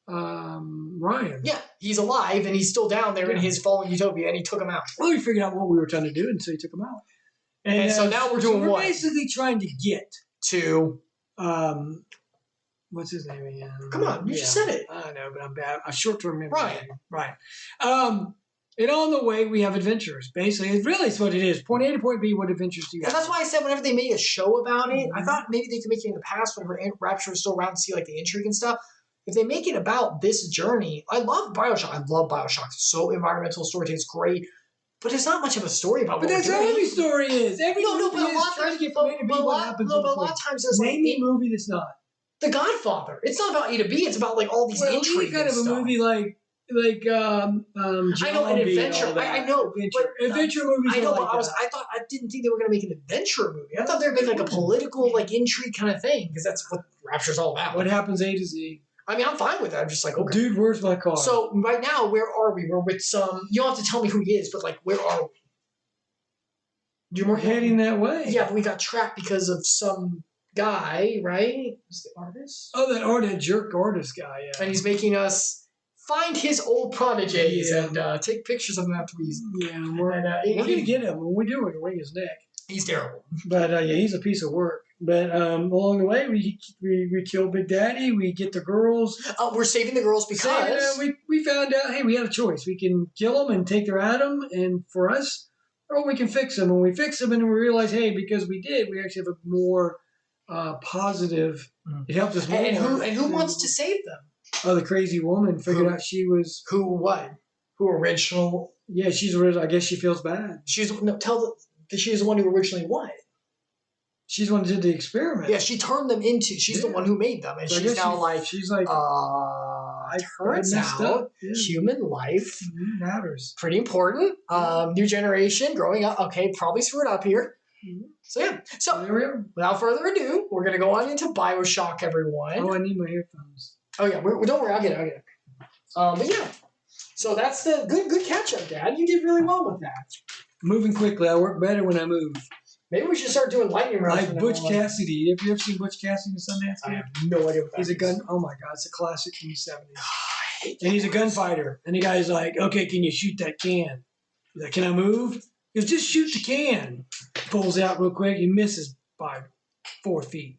Ryan. Yeah, he's alive, and he's still down there in his fallen utopia, and he took him out. Well, we figured out what we were trying to do, and so he took him out. And so now we're doing what? We're basically trying to get to... what's his name again? Come on, you just said it. I know, but I'm bad. A short-term memory. Ryan. And on the way, we have adventures. Basically, it's what it is. Point A to point B, what adventures do you have? And that's why I said whenever they made a show about it, I thought maybe they could make it in the past whenever Rapture was still around to see like the intrigue and stuff. If they make it about this journey, I love Bioshock. I love Bioshock. It's so environmental story. It's great. But it's not much of a story about what we're doing. But that's how every story is. But a lot of times there's name a movie that's not. The Godfather. It's not about A to B. It's about like all these intrigue kind of a movie like I know an adventure. I know adventure movies. I know, but I didn't think they were going to make an adventure movie. I thought they were going to make like a political like intrigue kind of thing because that's what Rapture's all about. What happens A to Z? I mean, I'm fine with that. I'm just like, okay. Dude, where's my car? So right now, where are we? We're with some. You don't have to tell me who he is, but like, where are we? We're heading that way. Yeah, but we got trapped because of some guy, right? Who's the artist? Oh, that jerk artist guy. Yeah, and he's making us find his old prodigies and take pictures of them after we. Yeah, we're gonna get him. When we do, we're gonna wring his neck. He's terrible. But he's a piece of work. But along the way, we kill Big Daddy. We get the girls. We're saving the girls because we found out. Hey, we had a choice. We can kill them and take their Adam, and for us, or we can fix them. And we fix them, and we realize, hey, because we did, we actually have a more positive. It helped us more. And who wants to save them? Oh, the crazy woman figured out she was who original? Yeah, she's original. I guess she feels bad. She's the one who originally what? She's the one who did the experiment. Yeah, she turned them into. She's the one who made them, and so she's like. Turns out human life matters. Pretty important. New generation growing up. Okay, probably screwed up here. So yeah. So without further ado, we're gonna go on into Bioshock, everyone. Oh, I need my earphones. Oh yeah, don't worry, I'll get it. But yeah. So that's the good catch up, Dad. You did really well with that. Moving quickly, I work better when I move. Maybe we should start doing lightning rounds. Like Butch Cassidy. Have you ever seen Butch Cassidy in Sundance? I have no idea what that is. He's a gun. Oh my God, it's a classic from the 70s. And he's a gunfighter. And the guy's like, okay, can you shoot that can? He's like, can I move? He goes, just shoot the can. Pulls out real quick. He misses by 4 feet.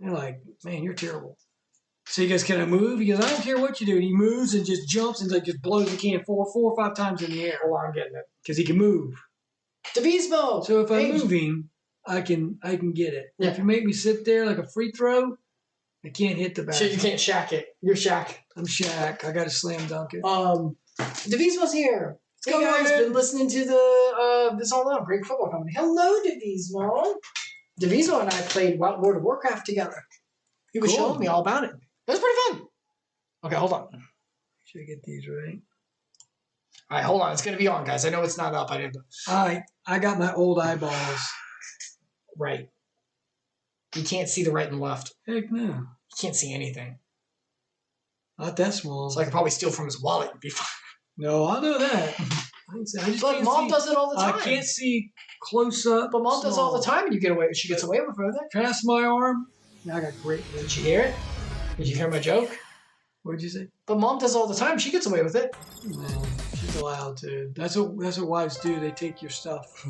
And you're like, man, you're terrible. So he goes, can I move? He goes, I don't care what you do. And he moves and just jumps and like just blows the can four or five times in the air. Oh, I'm getting it. Because he can move. Divismo. So if I'm moving, I can get it. Yeah. If you make me sit there like a free throw, I can't hit the back. So you can't shack it. You're Shaq. I'm Shaq. I got to slam dunk it. Divismo's here. Hey guys, been listening to the This All Out, great football company. Hello, Divismo. Divismo and I played World of Warcraft together. He was showing me all about it. It was pretty fun. Okay, hold on. Should I get these right? All right, hold on. It's going to be on, guys. I know it's not up. I got my old eyeballs. Right. You can't see the right and left. Heck no. You can't see anything. Not that small. So I could probably steal from his wallet and be fine. No, I know that. But Mom does it all the time. I can't see close up. But Mom does all the time, and she gets away with it. Past my arm. Now I got great vision. Did you hear it? Did you hear my joke? What did you say? But Mom does all the time. She gets away with it. Well, she's allowed to. That's what wives do. They take your stuff.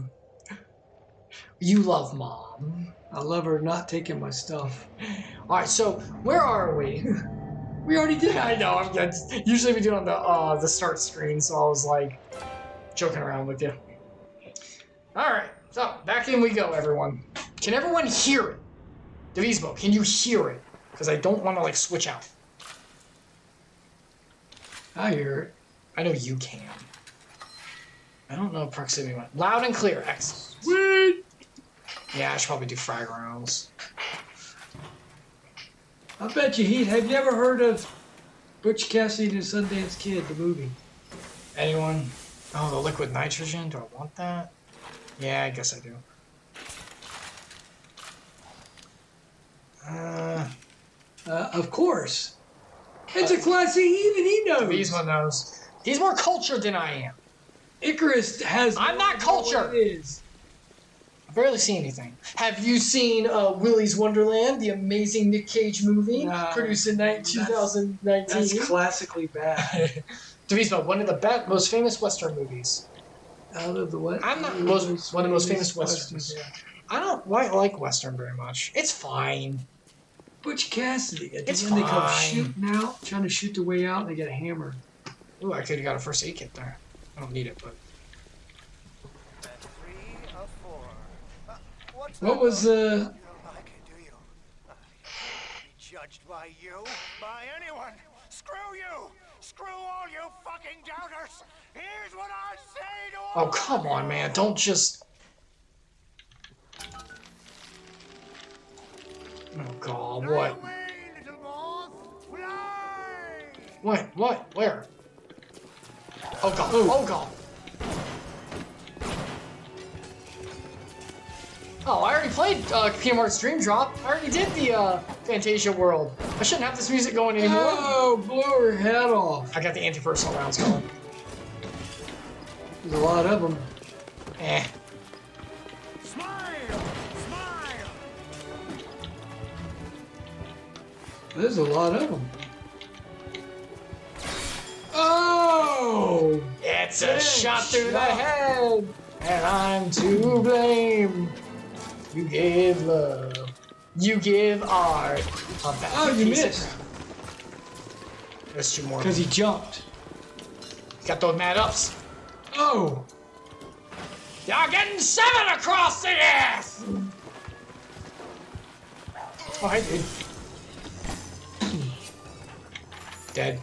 You love Mom. I love her not taking my stuff. All right, so where are we? We already did. I know. Usually we do it on the start screen, so I was like joking around with you. All right, so back in we go, everyone. Can everyone hear it? Devismo, can you hear it? Because I don't want to like switch out. I hear it. I know you can. I don't know proximity one. Loud and clear. Excellent. Sweet. Yeah, I should probably do frag rounds. I bet you have you ever heard of Butch Cassidy and the Sundance Kid, the movie? Anyone? Oh, the liquid nitrogen. Do I want that? Yeah, I guess I do. Of course. It's a classic. Even he knows. Devismo knows. He's more cultured than I am. Icarus has. I'm not cultured. It is. I barely see anything. Have you seen Willy's Wonderland, the amazing Nick Cage movie produced in 2019? That's classically bad. Devismo, one of the most famous Western movies. Out of the what? I'm not one of the most famous Westerns. Yeah. I don't quite like Western very much. It's fine. Butch Cassidy. At It's the end, they come fine. shooting out, trying to shoot their way out, and they get a hammer. Ooh, I could have got a first aid kit there. I don't need it, but. What was You don't like it, do you? Be judged by you? By anyone? Screw you! Screw all you fucking doubters! Here's what I say to all. Oh, come on, man. Don't just. Oh, God. What? Fly away, little moth! Fly! What? Where? Oh, God. Oh, God. Oh, I already played Kingdom Hearts Dream Drop. I already did the Fantasia world. I shouldn't have this music going anymore. Oh, blew her head off. I got the anti-personal rounds going. There's a lot of them. Eh. Smile! Smile! There's a lot of them. Oh! It's a shot through the head, and I'm to blame. You give love. You give art. Oh, you missed. There's two more. Because he jumped. Got those mad ups. Oh! Y'all getting 7 across the ass! Oh, hey, dude. Dead.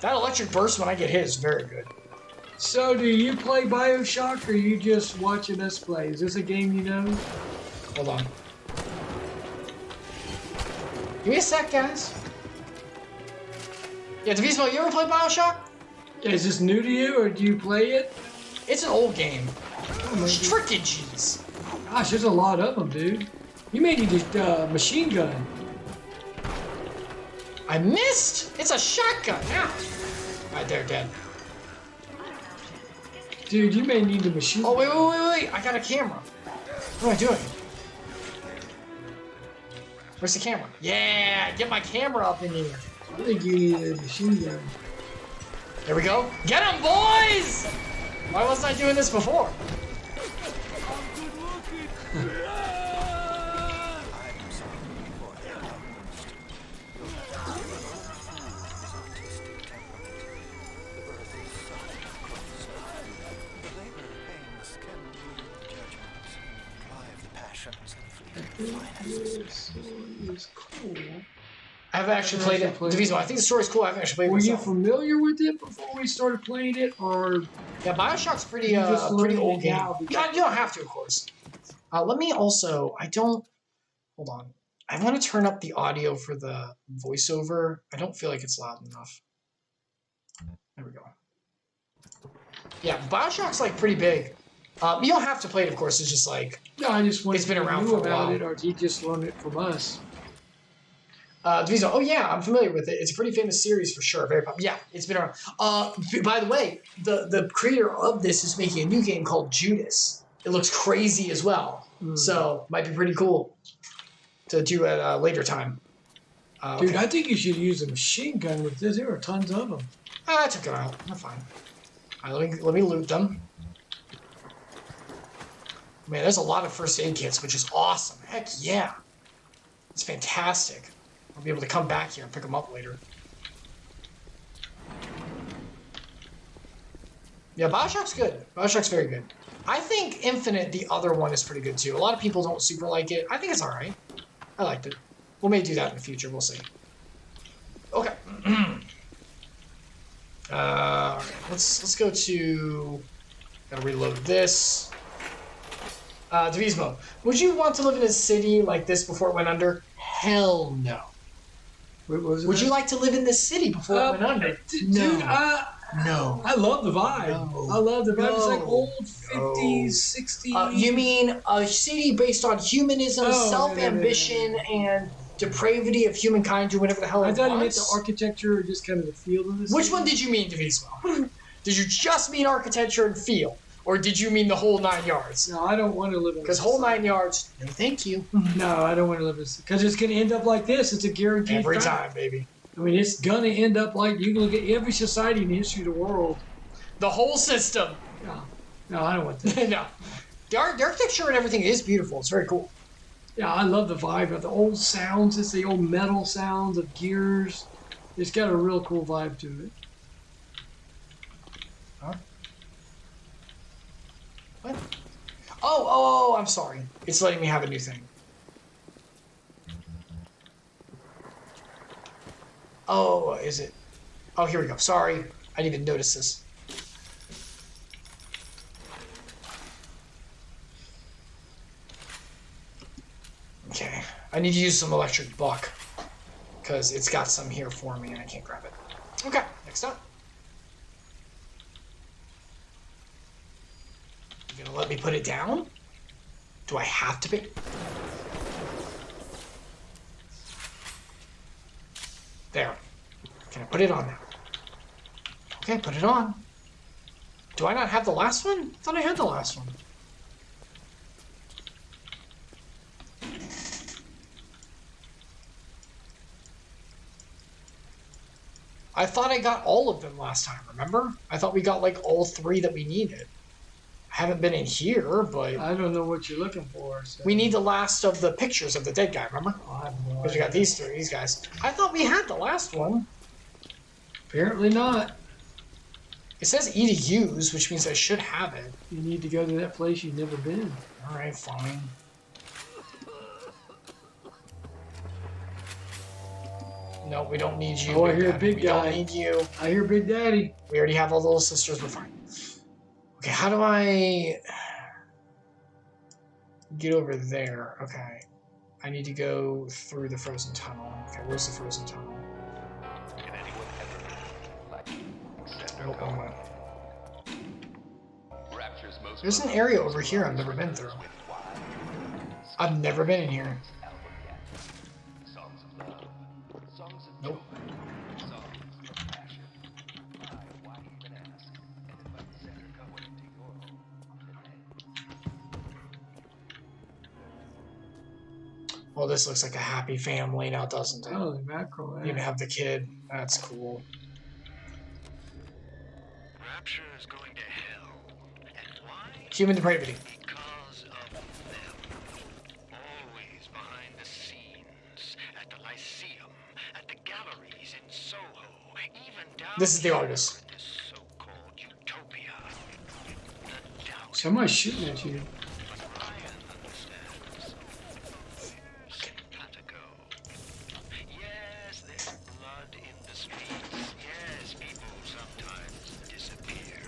That electric burst when I get hit is very good. So, do you play Bioshock or you just watching us play? Is this a game you know? Hold on. Give me a sec, guys. Yeah, Devismo, you ever play Bioshock? Is this new to you or do you play it? It's an old game. Oh, Strickages. gosh, there's a lot of them, dude. You may need a machine gun. I missed! It's a shotgun now. Alright, they're dead. Dude, you may need a machine Oh, gun. wait. I got a camera. What am I doing? Where's the camera? Yeah, get my camera up in here. I think you need a machine gun. There we go. Get them, boys! Why wasn't I doing this before? This is cool. I haven't actually played it. Devismo, I think the story's cool. I haven't actually played it Were you myself. familiar with it before we started playing it, or Yeah, Bioshock's pretty You just pretty learned old it game. now You because- don't have to, of course. Let me also. Hold on. I want to turn up the audio for the voiceover. I don't feel like it's loud enough. There we go. Yeah, Bioshock's like pretty big. You don't have to play it, of course. It's just like no? I just wanted It's been to around know for a about while. it, or did you just learn it from us? Devismo. Oh yeah, I'm familiar with it. It's a pretty famous series for sure. Very popular. Yeah, it's been around. By the way, the creator of this is making a new game called Judas. It looks crazy as well. So might be pretty cool to do at a later time. Dude, I think you should use a machine gun with this. There are tons of them. I took them out. They're fine. All right, let me loot them. Man, there's a lot of first aid kits, which is awesome. Heck yeah. It's fantastic. I'll be able to come back here and pick them up later. Yeah, Bioshock's good. Bioshock's very good. I think Infinite, the other one, is pretty good too. A lot of people don't super like it. I think it's alright. I liked it. We may do that in the future. We'll see. Okay. Alright, let's go to... Gotta reload this. Devismo, would you want to live in a city like this before it went under? Hell no. Wait, what was it? Would you like to live in this city before it went under? Dude, no. I love the vibe. No. I love the vibe. No. It's like old 50s, 60s. You mean a city based on humanism, self-ambition, and depravity of humankind, do whatever the hell it wants? I thought you meant the architecture or just kind of the feel of this. Which one did you mean, Devismo? Did you just mean architecture and feel? Or did you mean the whole 9 yards? No, I don't want to live in this. Because whole 9 yards, no thank you. No, I don't want to live in this. Because it's going to end up like this. It's a guaranteed Every fact. time, baby. I mean, it's going to end up like, you can look at every society in the history of the world. The whole system. No, I don't want that. No. The architecture and everything is beautiful. It's very cool. Yeah, I love the vibe of the old sounds. It's the old metal sounds of gears. It's got a real cool vibe to it. Huh? What? Oh, I'm sorry. It's letting me have a new thing. Oh, is it? Oh, here we go. Sorry. I didn't even notice this. Okay. I need to use some electric buck. Because it's got some here for me and I can't grab it. Okay, next up. You gonna let me put it down? Do I have to pick? There. Can I put it on now? Okay, put it on. Do I not have the last one? I thought I had the last one. I thought I got all of them last time, remember? I thought we got like all 3 that we needed. I haven't been in here, but... I don't know what you're looking for. So. We need the last of the pictures of the dead guy, remember? Oh, I have no Because we got these guys. I thought we had the last one. Apparently not. It says E to use, which means I should have it. You need to go to that place you've never been. Alright, fine. No, we don't need you. Oh, I hear a Daddy. big guy. We don't need you. I hear Big Daddy. We already have all the little sisters, we're fine. Okay, how do I get over there? Okay. I need to go through the frozen tunnel. Okay, where's the frozen tunnel? Can anyone ever like Oh, wrong way. Rapture's most There's an area over here I've never been through. I've never been in here. Songs of love, songs of Nope. joy, songs of passion. Why even ask? And invite Senator Cohen into your home today. Well, this looks like a happy family now, doesn't it? Holy mackerel. You even have the kid. That's cool. Rapture is going to hell. And why? Human depravity. Because of them. Always behind the scenes. At the Lyceum. At the galleries in Soho. Even down This is the artist. this so-called utopia. The doubt. Somebody's shooting at you. Ryan understands. Years had to go. Yes, there's blood in the streets. Yes, people sometimes disappear.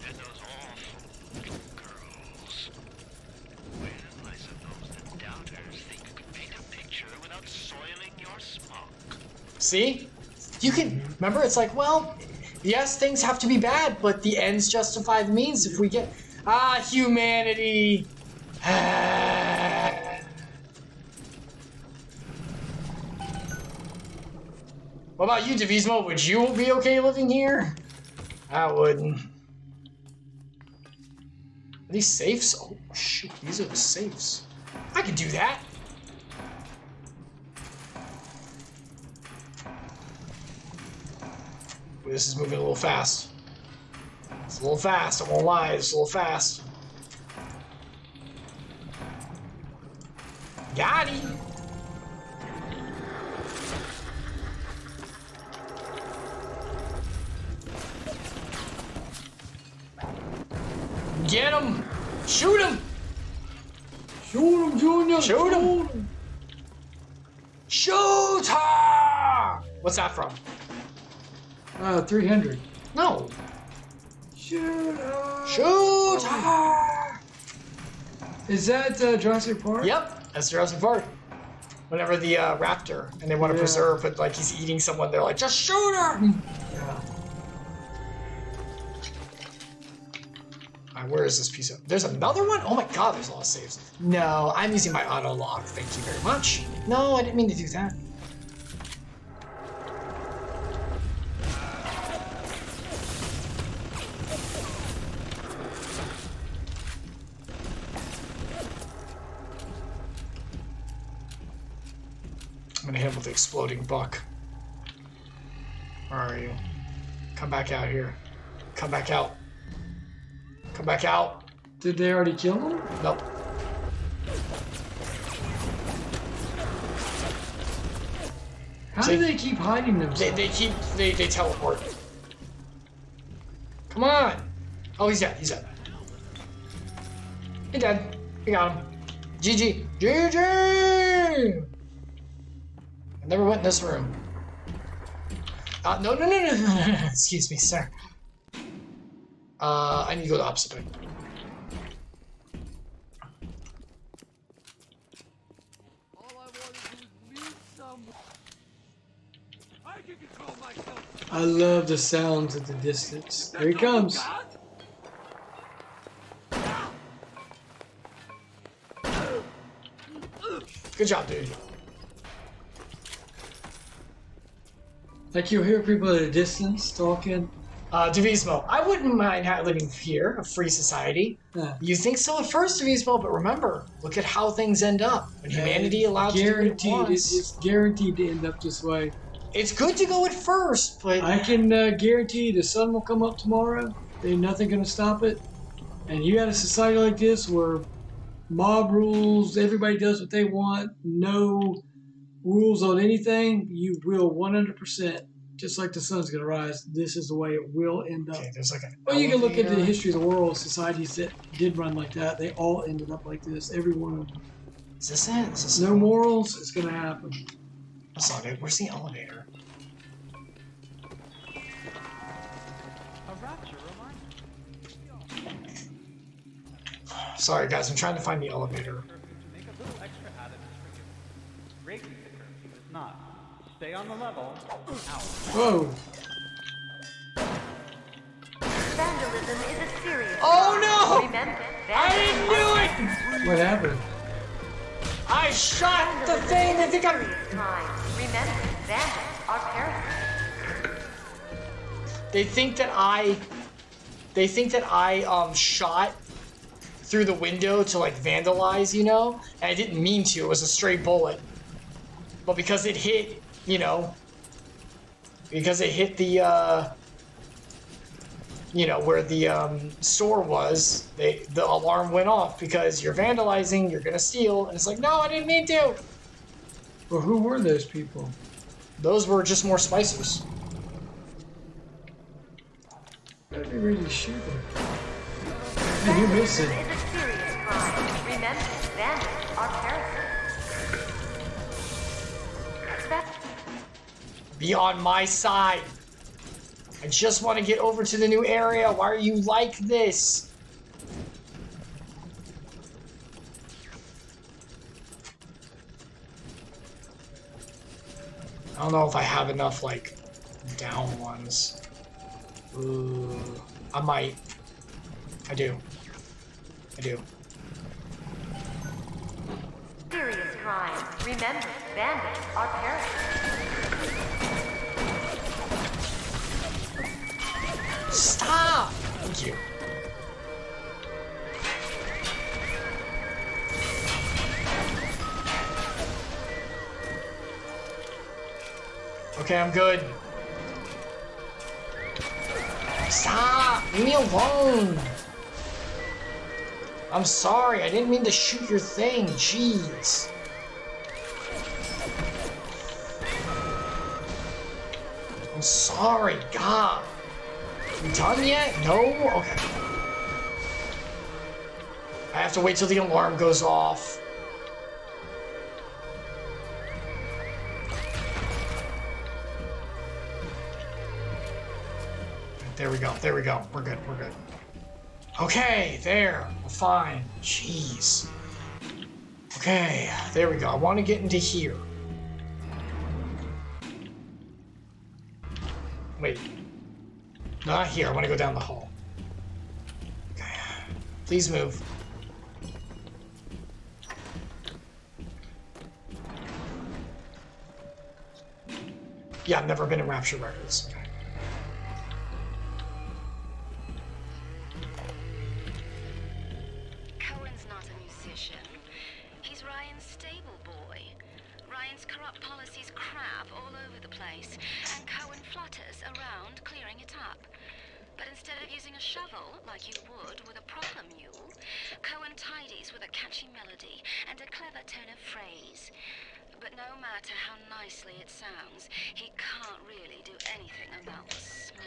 And those awful girls. Well, I suppose the doubters think you can paint a picture without soiling your smock. See? You can... Remember, it's like, well, yes, things have to be bad, but the ends justify the means if we get... Ah, humanity! What about you, Devismo? Would you be okay living here? I wouldn't. Are these safes? Oh, shoot, these are the safes. I could do that. This is moving a little fast. It's a little fast, I won't lie, it's a little fast. Got him! Get him! Shoot him! Shoot him, Junior! Shoot him! Shoot her! What's that from? 300. No. Shoot her! Shoot her! Is that Jurassic Park? Yep, that's Jurassic Park. Whenever the Raptor, and they want to preserve, but like he's eating someone, they're like, just shoot her! Yeah. Alright, where is this piece of... There's another one? Oh my god, there's a lot of saves. No, I'm using my auto lock. Thank you very much. No, I didn't mean to do that. I'm gonna hit him with the exploding buck. Where are you? Come back out here. Come back out. Come back out. Did they already kill him? Nope. How do they keep hiding themselves? They teleport. Come on. Oh, he's dead. He's dead. He dead. We got him. GG. GG! I never went in this room. No. Excuse me, sir. I need to go the opposite way. All I want to do is meet someone. I can control myself. I love the sounds at the distance. There he comes. Good job, dude. Like you'll hear people at a distance talking. Divismo, I wouldn't mind living here, a free society. Yeah. You think so at first, Divismo, but remember, look at how things end up. When humanity allows to do what it wants. It's guaranteed to end up this way. It's good to go at first, but... I can guarantee the sun will come up tomorrow. Ain't nothing gonna stop it. And you got a society like this where mob rules, everybody does what they want, no rules on anything, you will 100%, just like the sun's gonna rise, this is the way it will end up. Okay, there's like an Well, you can look at the elevator. history of the world, societies that did run like that, they all ended up like this, every one of them. Is this it? Is this No morals, it's gonna happen. That's not it. Where's the elevator? A rapture reminder. Sorry, guys. I'm trying to find the elevator. To make a little extra out of this breaking the curfew is not. Stay on the level. Out. Whoa! Vandalism is a serious Oh, crime. no! Remember, I didn't do it! What happened? I shot the thing. I think I'm... serious crime. Remember, vandals are parasites. They think that I shot through the window to like vandalize, you know? And I didn't mean to. It was a stray bullet. But because it hit, you know, because it hit the you know, where the store was, the alarm went off because you're vandalizing, you're gonna steal, and it's like, no, I didn't mean to. Well, who were those people? Those were just more spicers. Gotta be ready to shoot them. And you're missing. Vandalism is a serious crime. Remember, vandals are parasites. Be on my side. I just want to get over to the new area. Why are you like this? I don't know if I have enough, like, down ones. Ooh, I might. I do. Serious crime. Remember, vandals are parasites. Stop! Thank you. Okay, I'm good. Stop! Leave me alone! I'm sorry, I didn't mean to shoot your thing, jeez. I'm sorry, God. You done yet? No? Okay. I have to wait till the alarm goes off. There we go, there we go. We're good, we're good. Okay, there, we're fine. Jeez. Okay, there we go. I want to get into here. Wait. Not here, I want to go down the hall. Okay. Please move. Yeah, I've never been in Rapture Records. Okay. Cohen's not a musician. He's Ryan's stable boy. Ryan's corrupt policies crap all over the place, and Cohen flutters around clearing it up. But instead of using a shovel, like you would with a proper mule, Cohen tidies with a catchy melody and a clever turn of phrase. But no matter how nicely it sounds, he can't really do anything about the smell.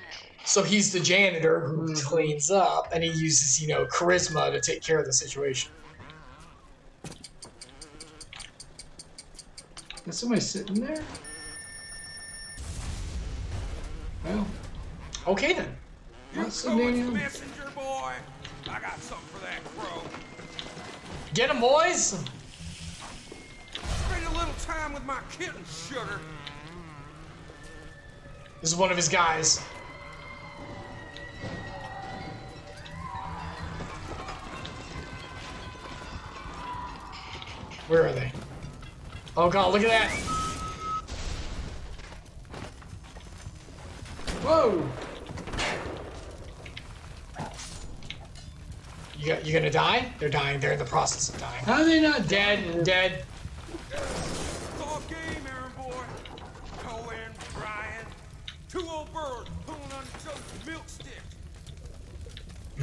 So he's the janitor who cleans up, and he uses, you know, charisma to take care of the situation. Is somebody sitting there? Well, Okay then. what's the name? Messenger boy. I got something for that crow. Get him, boys! Spend a little time with my kitten, sugar. This is one of his guys. Where are they? Oh god, look at that! Whoa! You gonna die? They're dying. They're in the process of dying. How are they not Dead, dead. It's all game, errand boy. Cohen, Ryan, two old birds pulling on each other's milk sticks.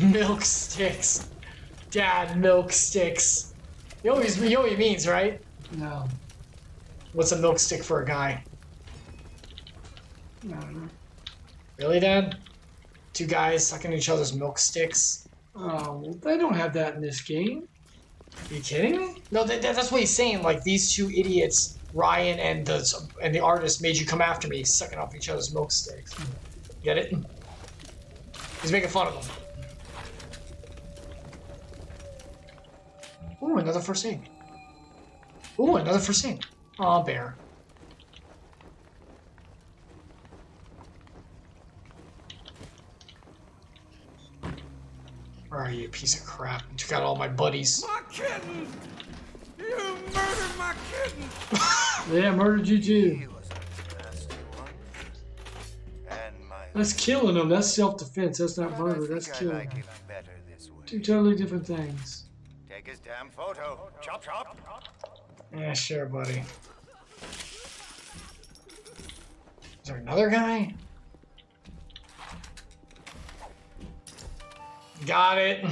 Milk sticks. Dad, milk sticks. You know what he means, right? No. What's a milk stick for a guy? No. Really, Dad? Two guys sucking each other's milk sticks? Oh, they don't have that in this game. Are you kidding me? No, that's what he's saying. Like, these two idiots, Ryan and the artist, made you come after me, sucking off each other's milk sticks. Get it? He's making fun of them. Ooh, another first aid. Ooh, another first aid. Aw, bear. Where are you, piece of crap? You took out all my buddies. My kitten! You murdered my kitten! Yeah, murdered you too. He was a nasty one. And my That's killing them. That's self-defense. That's not But murder. I That's think I killing like them. it better this way. Two totally different things. Take his damn photo. Chop chop. Yeah, sure, buddy. Is there another guy? Got it.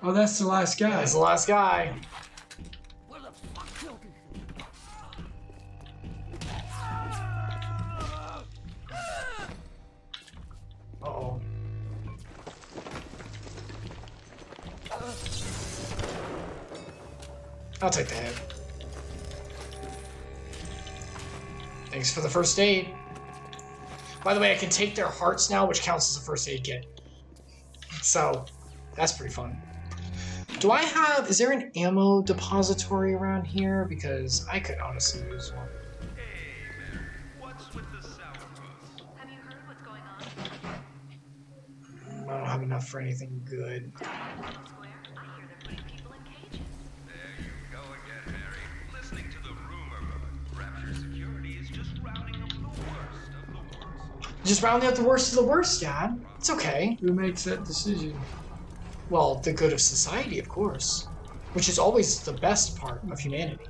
Oh, that's the last guy. That's the last guy. Where the fuck killed you? Uh-oh. I'll take the hit. Thanks for the first aid. By the way, I can take their hearts now, which counts as a first aid kit. So, that's pretty fun. Is there an ammo depository around here? Because I could honestly use one. Hey there, what's with the sourpuss? Have you heard what's going on? I don't have enough for anything good. Square? I hear they're putting people in cages. There you go again, Harry. Listening to the rumor mill. Rapture security is just rounding up the worst of the worst. Just rounding out the worst of the worst, Dad. It's okay. Who makes that decision? Well, the good of society, of course. Which is always the best part of humanity.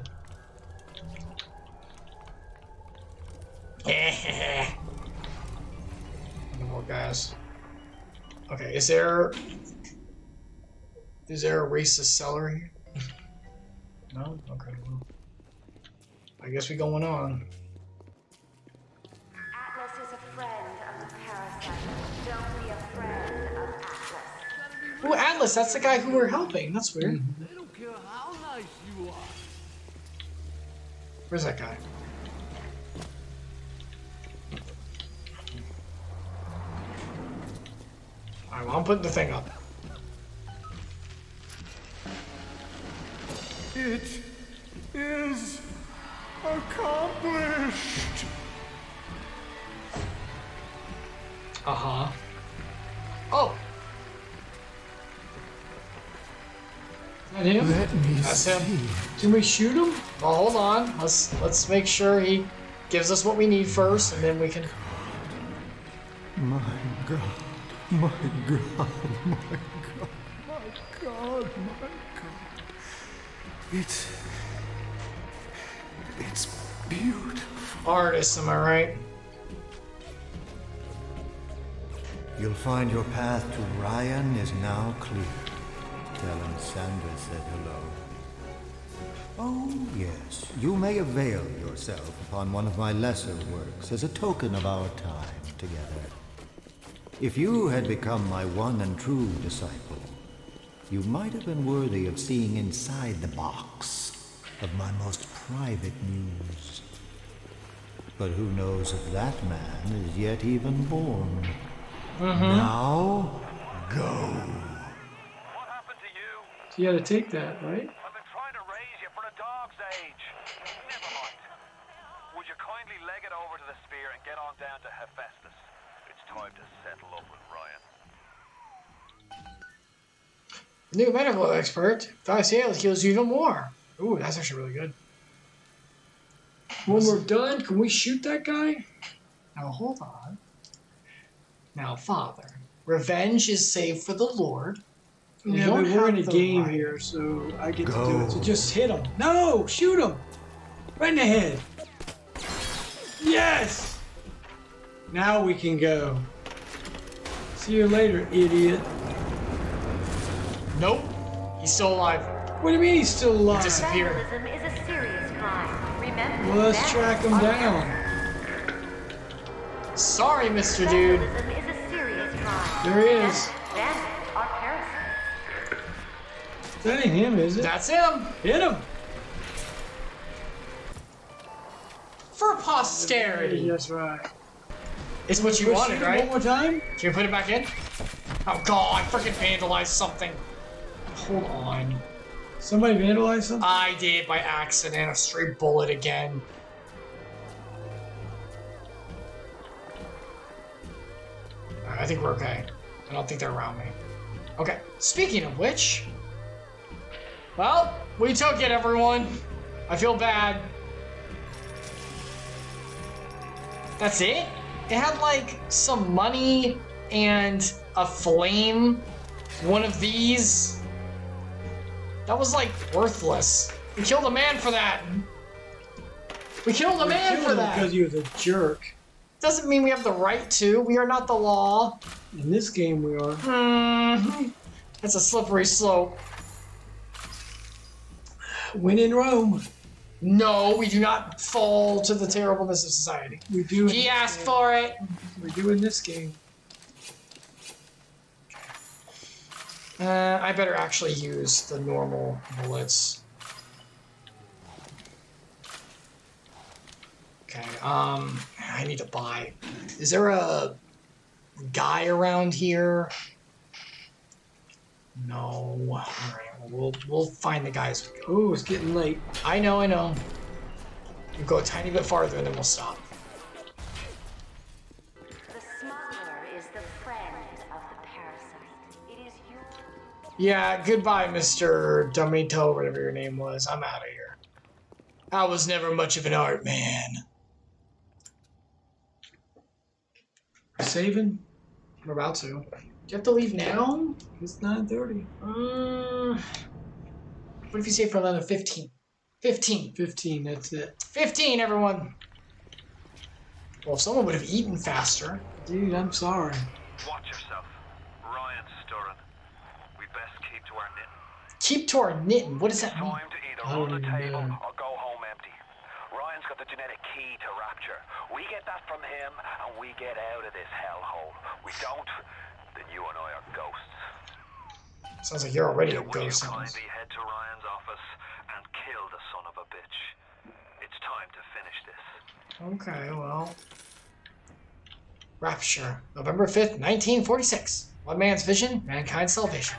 No more guys. Okay, is there a racist seller here? No? Okay. Well, I guess we going on. Atlas is a friend of the parasite. Don't be a friend of Atlas. Ooh, Atlas, that's the guy who we're helping. That's weird. They don't care how nice you are. Where's that guy? Alright, well, I'm putting the thing up. It is accomplished. Uh-huh. Oh! Is that him? Let me That's him. Can we shoot him? Well, hold on. Let's make sure he gives us what we need first, and then we can... My God. My God. My God. My God. My God. It's beautiful. Artist, am I right? You'll find your path to Ryan is now clear. Tell him Sandra said hello. Oh, yes, you may avail yourself upon one of my lesser works as a token of our time together. If you had become my one and true disciple, you might have been worthy of seeing inside the box of my most private muse. But who knows if that man is yet even born. Now, go. What happened to you? So you had to take that, right? I've been trying to raise you for a dog's age. Never mind. Would you kindly leg it over to the spear and get on down to Hephaestus? It's time to settle up with Ryan. New medical expert. Fiasco heals you even more. Ooh, that's actually really good. When we're done, can we shoot that guy? Now, hold on. Now, Father, revenge is saved for the Lord. We Yeah, don't but we're in a have the game right. here, so I get to Go. do it. So just hit him. No, shoot him. Right in the head. Yes. Now we can go. See you later, idiot. Nope. He's still alive. What do you mean he's still alive? Disappeared. Vandalism is a serious crime. Remember, Well, let's track him down. Sorry, Mr. Dude. Vandalism is a serious crime. There he is. Vandals are parasites. That ain't him, is it? That's him. Hit him. For posterity. That's right. It's what you Push wanted, it right? One more time. Can you put it back in? Oh, God. I freaking vandalized something. Hold on. Somebody vandalized something? I did by accident. A straight bullet again. Alright, I think we're okay. I don't think they're around me. Okay. Speaking of which... Well, we took it, everyone. I feel bad. That's it? It had, like, some money and a flame. One of these. That was, like, worthless. We killed a man for that. We killed a man for that. Because he was a jerk. Doesn't mean we have the right to. We are not the law. In this game, we are. That's a slippery slope. When in Rome, No, we do not fall to the terribleness of society. we do. He asked for it. We do in this game. I better actually use the normal bullets. Okay, I need to buy. Is there a guy around here? No. Alright, well, we'll find the guys. Oh, it's getting late. I know. We'll go a tiny bit farther and then we'll stop. The smuggler is the friend of the parasite. It is your... Yeah, goodbye, Mr. Domito, whatever your name was. I'm out of here. I was never much of an art man. Saving? We're about to. Do you have to leave now? It's 9:30. What if you say for another 15? 15. 15, that's it. 15, everyone. Well, if someone would have eaten faster. Dude, I'm sorry. Watch yourself. Ryan Keep to our knitting. What does that mean? Time to either I don't run the even table know. or go home empty. Ryan's got the genetic key to Rapture. We get that from him, and we get out of this hellhole. We don't, then you and I are ghosts. Sounds like you're already a Will you ghost. kindly head to Ryan's office and kill the son of a bitch? It's time to finish this. Okay, well. Rapture, November 5th, 1946. One man's vision, mankind's salvation.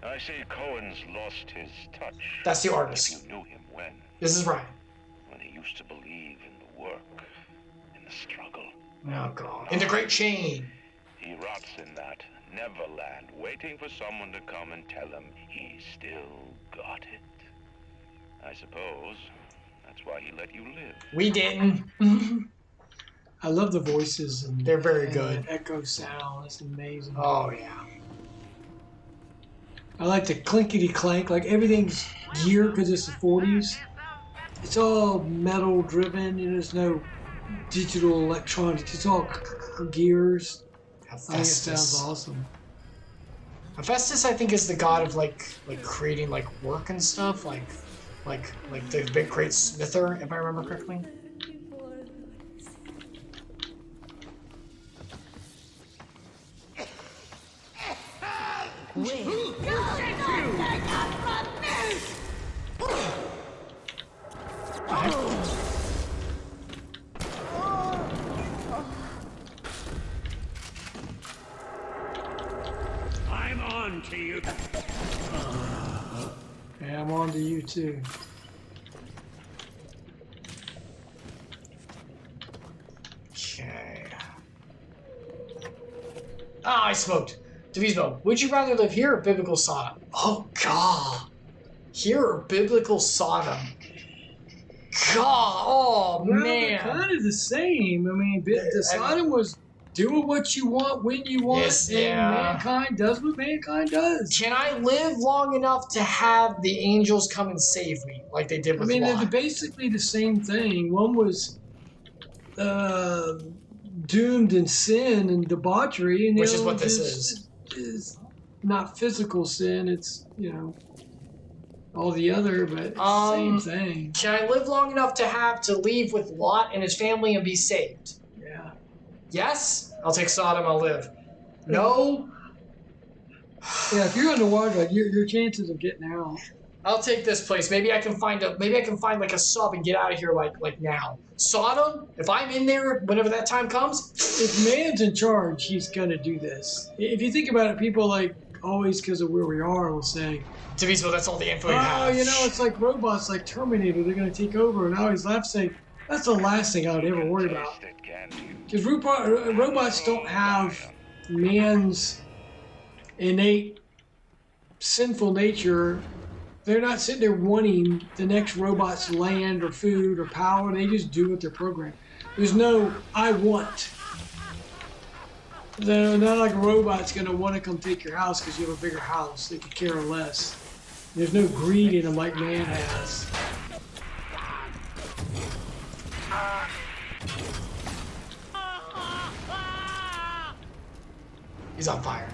I see Cohen's lost his touch. That's the If artist. you knew him when This is Ryan. he used to believe in the work, in the struggle. Oh, God. In the Great Chain. He rots in that Neverland, waiting for someone to come and tell him he still got it. I suppose that's why he let you live. We didn't. I love the voices. And They're very and good. the echo sound. It's amazing. Oh, yeah. I like the clinkety clank. Like everything's gear because it's the 40s. It's all metal driven. And there's no digital electronics. It's all gears. I think it sounds awesome. Hephaestus, I think, is the god of like creating like work and stuff, like the big great smither, if I remember correctly. I'm on to you. Yeah, I'm on to you too. Okay. Ah, I smoked. Devismo, would you rather live here or biblical Sodom? Oh, God. Here or biblical Sodom? God, oh, Well, man. they're kind of the same. I mean, the Sodom was doing what you want when you want, Yes, and yeah. mankind does what mankind does. Can I live long enough to have the angels come and save me, like they did I with mean, Lot? they're basically the same thing. One was doomed in sin and debauchery, and the Which is other what one this is not physical sin. It's all the other, but it's the same thing. Can I live long enough to leave with Lot and his family and be saved? Yeah. Yes? I'll take Sodom, I'll live. No? Yeah, if you're underwater, like, your chances of getting out. I'll take this place. Maybe I can find like a sub and get out of here like now. Sodom, if I'm in there whenever that time comes. If man's in charge, he's gonna do this. If you think about it, people like always because of where we are will say, Devismo, that's all the info you have. it's like robots, like Terminator, they're gonna take over. And I always laugh saying, that's the last thing I would ever worry about. Because robots don't have man's innate sinful nature. They're not sitting there wanting the next robot's land or food or power. They just do what they're programmed. There's no, I want. They're not like a robot's going to want to come take your house because you have a bigger house. They could care less. There's no greed in them like man has. He's on fire.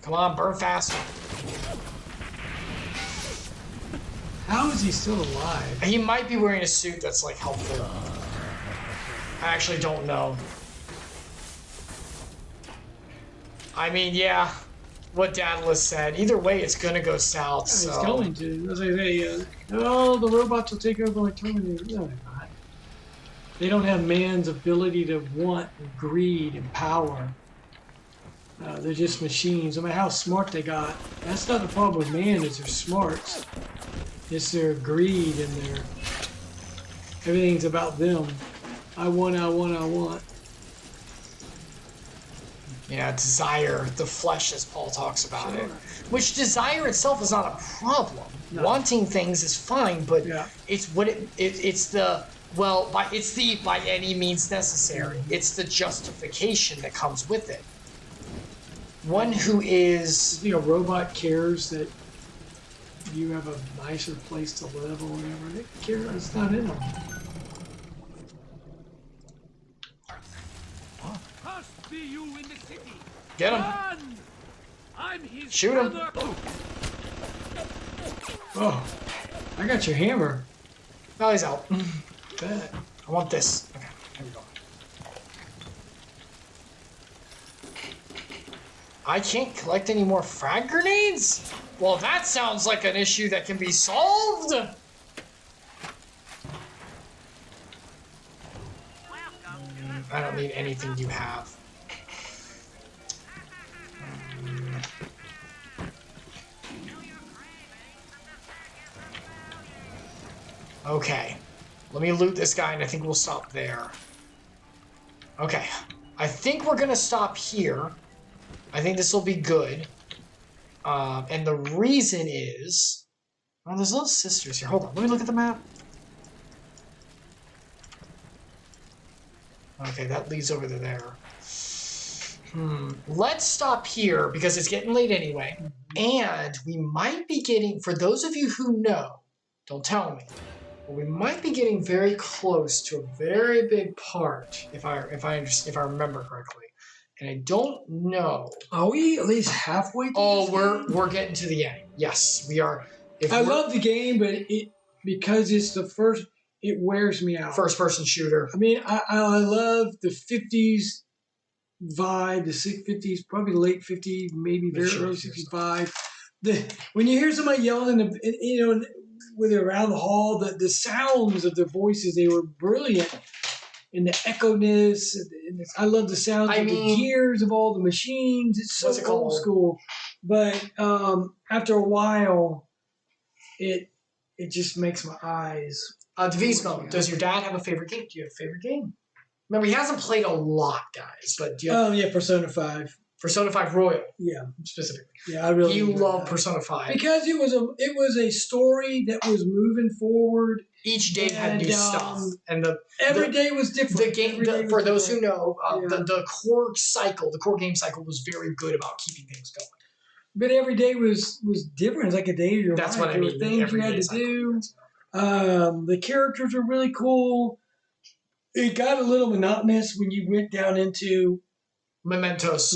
Come on, burn faster. How is he still alive? He might be wearing a suit that's like helpful. I actually don't know. I mean, yeah, what Dadalus said. Either way, it's gonna go south. He's So. going to. As I say, the robots will take over like Terminator. No, they're not. They don't have man's ability to want and greed and power. They're just machines. No matter how smart they got, that's not the problem with man. Is their smarts. It's their greed and their everything's about them. I want. Yeah, desire, the flesh, as Paul talks about it. Which desire itself is not a problem. No. Wanting things is fine, but Yeah. it's what it's the by any means necessary. It's the justification that comes with it. One who is You think a robot cares that you have a nicer place to live or whatever? They care. It's not in them. Cursed be you in the city, Get him. Run! I'm his Shoot him. brother. Oh, I got your hammer. No, he's out. Good. I want this. Okay, here we go. I can't collect any more frag grenades? Well, that sounds like an issue that can be solved. I don't need anything you have. Okay. Let me loot this guy, and I think we'll stop there. Okay. I think we're going to stop here. I think this will be good. And the reason is... Oh, there's little sisters here. Hold on. Let me look at the map. Okay, that leads over to there. Let's stop here because it's getting late anyway. And we might be getting... For those of you who know, don't tell me. But we might be getting very close to a very big part, if I remember correctly. And I don't know. Are we at least halfway through Oh, this game? we're getting to the end. Yes, we are. I love the game, but because it's the first, it wears me out. First person shooter. I mean, I love the 50s vibe, the 50s, probably late 50s, maybe very early 65. When you hear somebody yelling, when they're around the hall, the sounds of their voices, they were brilliant. And the echo-ness, I love the sounds of the gears of all the machines. It's so old school. But after a while, it just makes my eyes. Devismo, does your dad have a favorite game? Do you have a favorite game? Remember, he hasn't played a lot, guys. But do you have yeah, Persona 5. Persona 5 Royal. Yeah, specifically. Yeah, I really. You love Persona 5 because it was a story that was moving forward. Each day had new stuff, and every day was different. The game, for those who know, the core cycle, the core game cycle, was very good about keeping things going. But every day was different. It's like a day of your life. That's what I mean. There were things you had to do. The characters were really cool. It got a little monotonous when you went down into Mementos.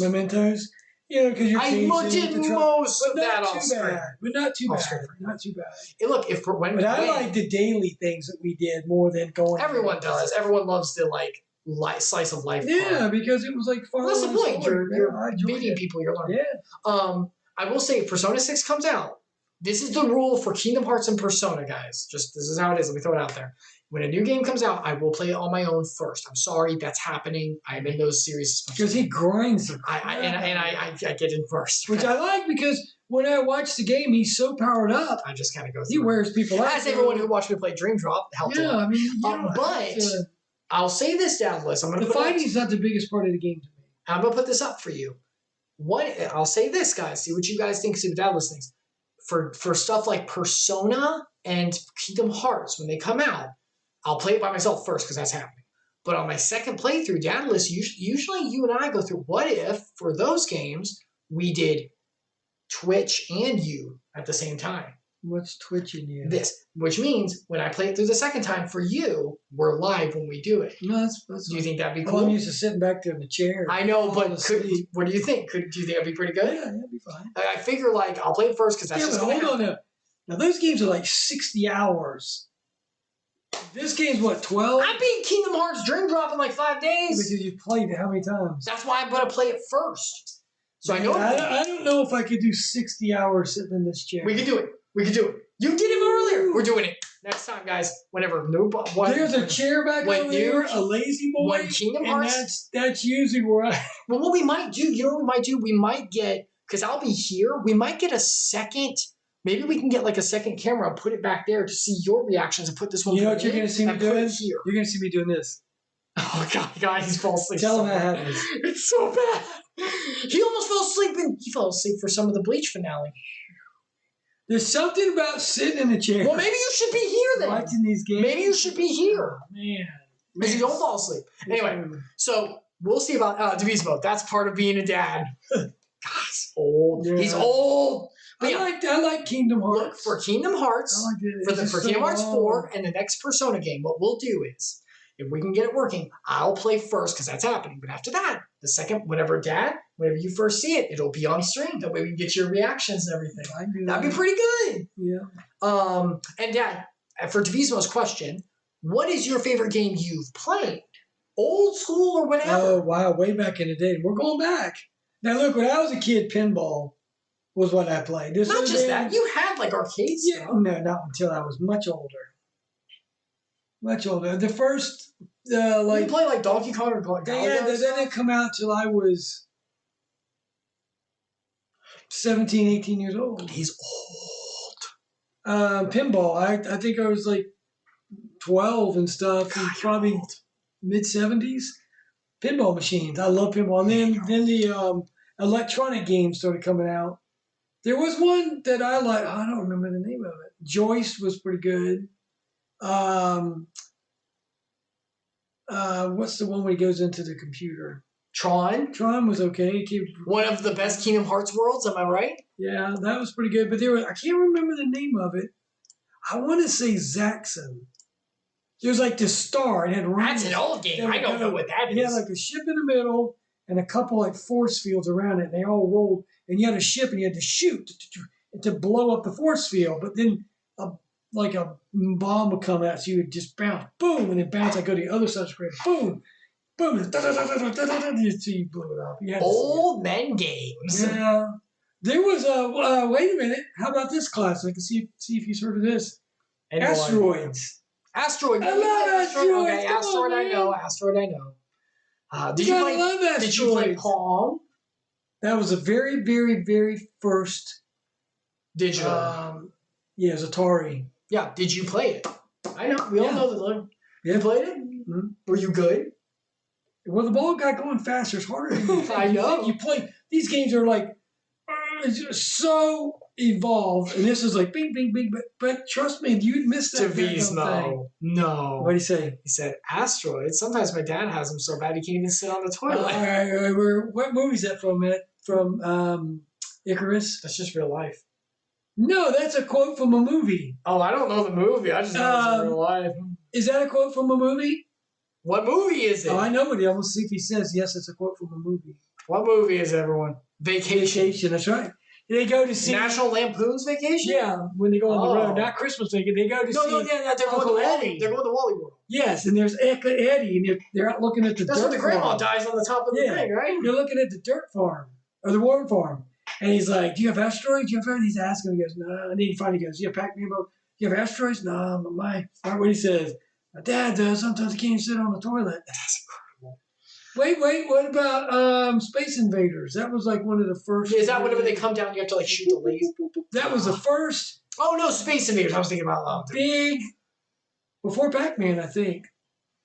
You know, because you're I did most of that off screen. But not too bad. Not too bad. Hey, look, but I like the daily things that we did more than going. Everyone does. Everyone loves the slice of life. Yeah, part. Because it was like fun. That's the point. You're meeting people. You're learning. Yeah. I will say, Persona 6 comes out. This is the rule for Kingdom Hearts and Persona, guys. This is how it is. Let me throw it out there. When a new game comes out, I will play it on my own first. I'm sorry, that's happening. I'm in those series. Because he grinds the I get in first. Which I like because when I watch the game, he's so powered up. I just kind of go through. He wears people out. As everyone who watched me play Dream Drop helped a lot. I mean, but I'll say this, Dadalus. The fighting's not the biggest part of the game to me. I'm going to put this up for you. I'll say this, guys. See what you guys think. See what Dadalus thinks. For stuff like Persona and Kingdom Hearts, when they come out, I'll play it by myself first because that's happening. But on my second playthrough, Dadalus, usually you and I go through, what if, for those games, we did Twitch and you at the same time? What's Twitch and you? This, which means when I play it through the second time for you, we're live when we do it. No, that's do you think that'd be cool? I'm used to sitting back there in the chair. I know, but what do you think? Do you think that'd be pretty good? Yeah, that'd be fine. I figure I'll play it first because that's just hold on now. Now those games are like 60 hours. This game's what, 12? I beat Kingdom Hearts Dream Drop in like 5 days. Because you've played it how many times? That's why I'm going to play it first. So I know. I don't know if I could do 60 hours sitting in this chair. We can do it. You did it earlier. We're doing it next time, guys. Whenever there's a chair back over there, a lazy boy. When Kingdom Hearts, that's usually where I. Well, what we might do, you know what we might do? We might get, because I'll be here. We might get a second. Maybe we can get like a second camera and put it back there to see your reactions and put this one. You know what you're going to see me doing? Here. You're going to see me doing this. Oh God, he's falling asleep. Tell him that happens. It's so bad. He almost fell asleep. He fell asleep for some of the Bleach finale. There's something about sitting in a chair. Well, maybe you should be here then. Watching these games. Maybe you should be here. Man. Because you don't fall asleep. Anyway, so we'll see about Devismo. That's part of being a dad. God, he's old. Yeah. He's old. But I like Kingdom Hearts. Look, for Kingdom Hearts, for Kingdom Hearts 4 and the next Persona game, what we'll do is If we can get it working, I'll play first because that's happening. But after that, the second, whenever you first see it, it'll be on stream. That way we can get your reactions and everything. That'd be pretty good. Yeah. And Dad, for Divismo's question, what is your favorite game you've played? Old school or whatever? Oh, wow. Way back in the day. We're going back. Now, look, when I was a kid, pinball was what I played. Not just that. You had like arcade stuff. No, not until I was much older. Much older. The first, you play like Donkey Kong or Galaga? They didn't come out till I was 17, 18 years old. He's old. Pinball. I think I was like 12 and stuff. God, probably mid-70s. Pinball machines. I love pinball. And then the electronic games started coming out. There was one that I like. I don't remember the name of it. Joyce was pretty good. What's the one where he goes into the computer? Tron. Tron was okay. One of the best Kingdom Hearts worlds, am I right? Yeah, that was pretty good. But I can't remember the name of it. I want to say Zaxxon. There's like this star. It had rings. That's an old game. I don't know what that is. It had like a ship in the middle and a couple like force fields around it. And they all rolled. And you had a ship and you had to shoot to blow up the force field. But then a bomb would come out, so you would just bounce, boom, and then bounce. I go to the other side of the screen, boom, boom, so you blew it up. Old men games. Yeah. There was wait a minute. How about this classic? See if you've heard of this. Anyone? Asteroids. Asteroid. I love Asteroids. Okay, Asteroid. I know. Asteroid. I know. Did you play Pong? That was the very, very, very first digital. Yeah, it was Atari. Yeah, did you play it? I know. We all know the Yeah. You played it? Mm-hmm. Were you good? Well, the ball got going faster. It's harder than you think. I know. You play. These games are like so evolved, and this is like bing, bing, bing. But trust me, you'd miss that thing. No. What did he say? He said asteroids. Sometimes my dad has them so bad he can't even sit on the toilet. All right. What movie is that from? From Icarus? That's just real life. No, that's a quote from a movie. Oh, I don't know the movie. I just know it's real life. Is that a quote from a movie? What movie is it? Oh, I know it. I will see if he says yes. It's a quote from a movie. What movie is it, everyone? Vacation. That's right. They go to see National Lampoon's Vacation. Yeah, when they go on the road, not Christmas vacation. They go to see. They're going to Wally. They're going to Wally World. Yes, and there's Eddie, and they're out looking at the. That's dirt when the grandma farm. dies on the top of the thing, right? They're looking at the dirt farm or the worm farm, and he's like, "Do you have asteroids? Do you have asteroids?" He's asking. He goes, "No." And then he finally goes, "You have Pac-Man? Do you have asteroids?" No, but that's not what he says. My dad does. Sometimes he can't sit on the toilet. That's incredible. Wait. What about Space Invaders? That was like one of the first. Is that whenever they come down, you have to like shoot the laser? That was the first. Oh no, Space Invaders. I was thinking about big before Pac-Man, I think.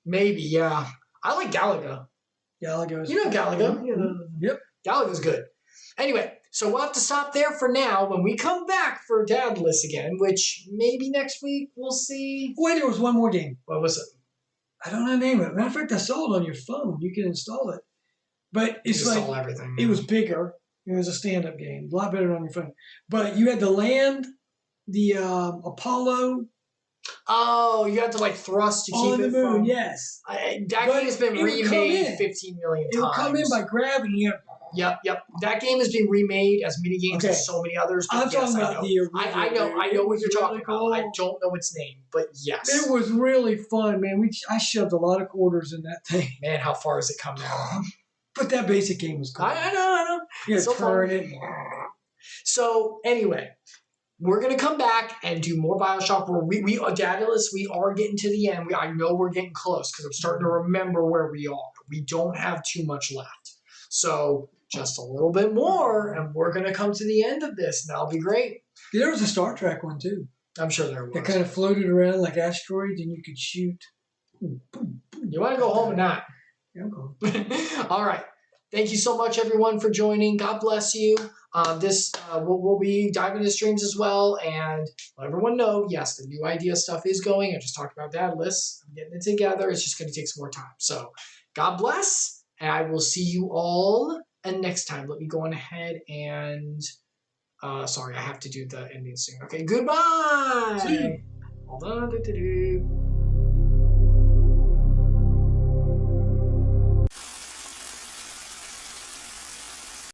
Maybe, yeah. I like Galaga. Galaga. You know Galaga. Mm-hmm. Yep. Galaga's good. Anyway, so we'll have to stop there for now. When we come back for Dadalus again, which maybe next week, we'll see. Wait, there was one more game. What was it? I don't know the name of it. Matter of fact, I saw it on your phone. You can install it. But it's like everything. It was bigger. It was a stand-up game. A lot better on your phone. But you had to land the Apollo. Oh, you have to like thrust to keep on the it moon. From... Yes. That game has been remade 15 million times. It will come in by gravity. Yep. That game has been remade as mini games as so many others. I'm talking about the original. I know what you're talking about. I don't know its name, but yes. It was really fun, man. I shoved a lot of quarters in that thing. Man, how far has it come now? But that basic game was cool. I know. You had to turn it. So anyway, we're gonna come back and do more Bioshock. Where we Dadalus, we are getting to the end. I know we're getting close because I'm starting to remember where we are. We don't have too much left, so just a little bit more, and we're gonna come to the end of this, and that'll be great. Yeah, there was a Star Trek one too. I'm sure there was. It kind of floated around like asteroids, and you could shoot. You want to go home or not? Yeah, I'm going. All right. Thank you so much, everyone, for joining. God bless you. We'll be diving into streams as well, and let everyone know, yes, the new idea stuff is going. I just talked about Dadalus. I'm getting it together. It's just going to take some more time. So, God bless, and I will see you all next time. Let me go on ahead and sorry, I have to do the ending soon. Okay, goodbye. See you. Hold on.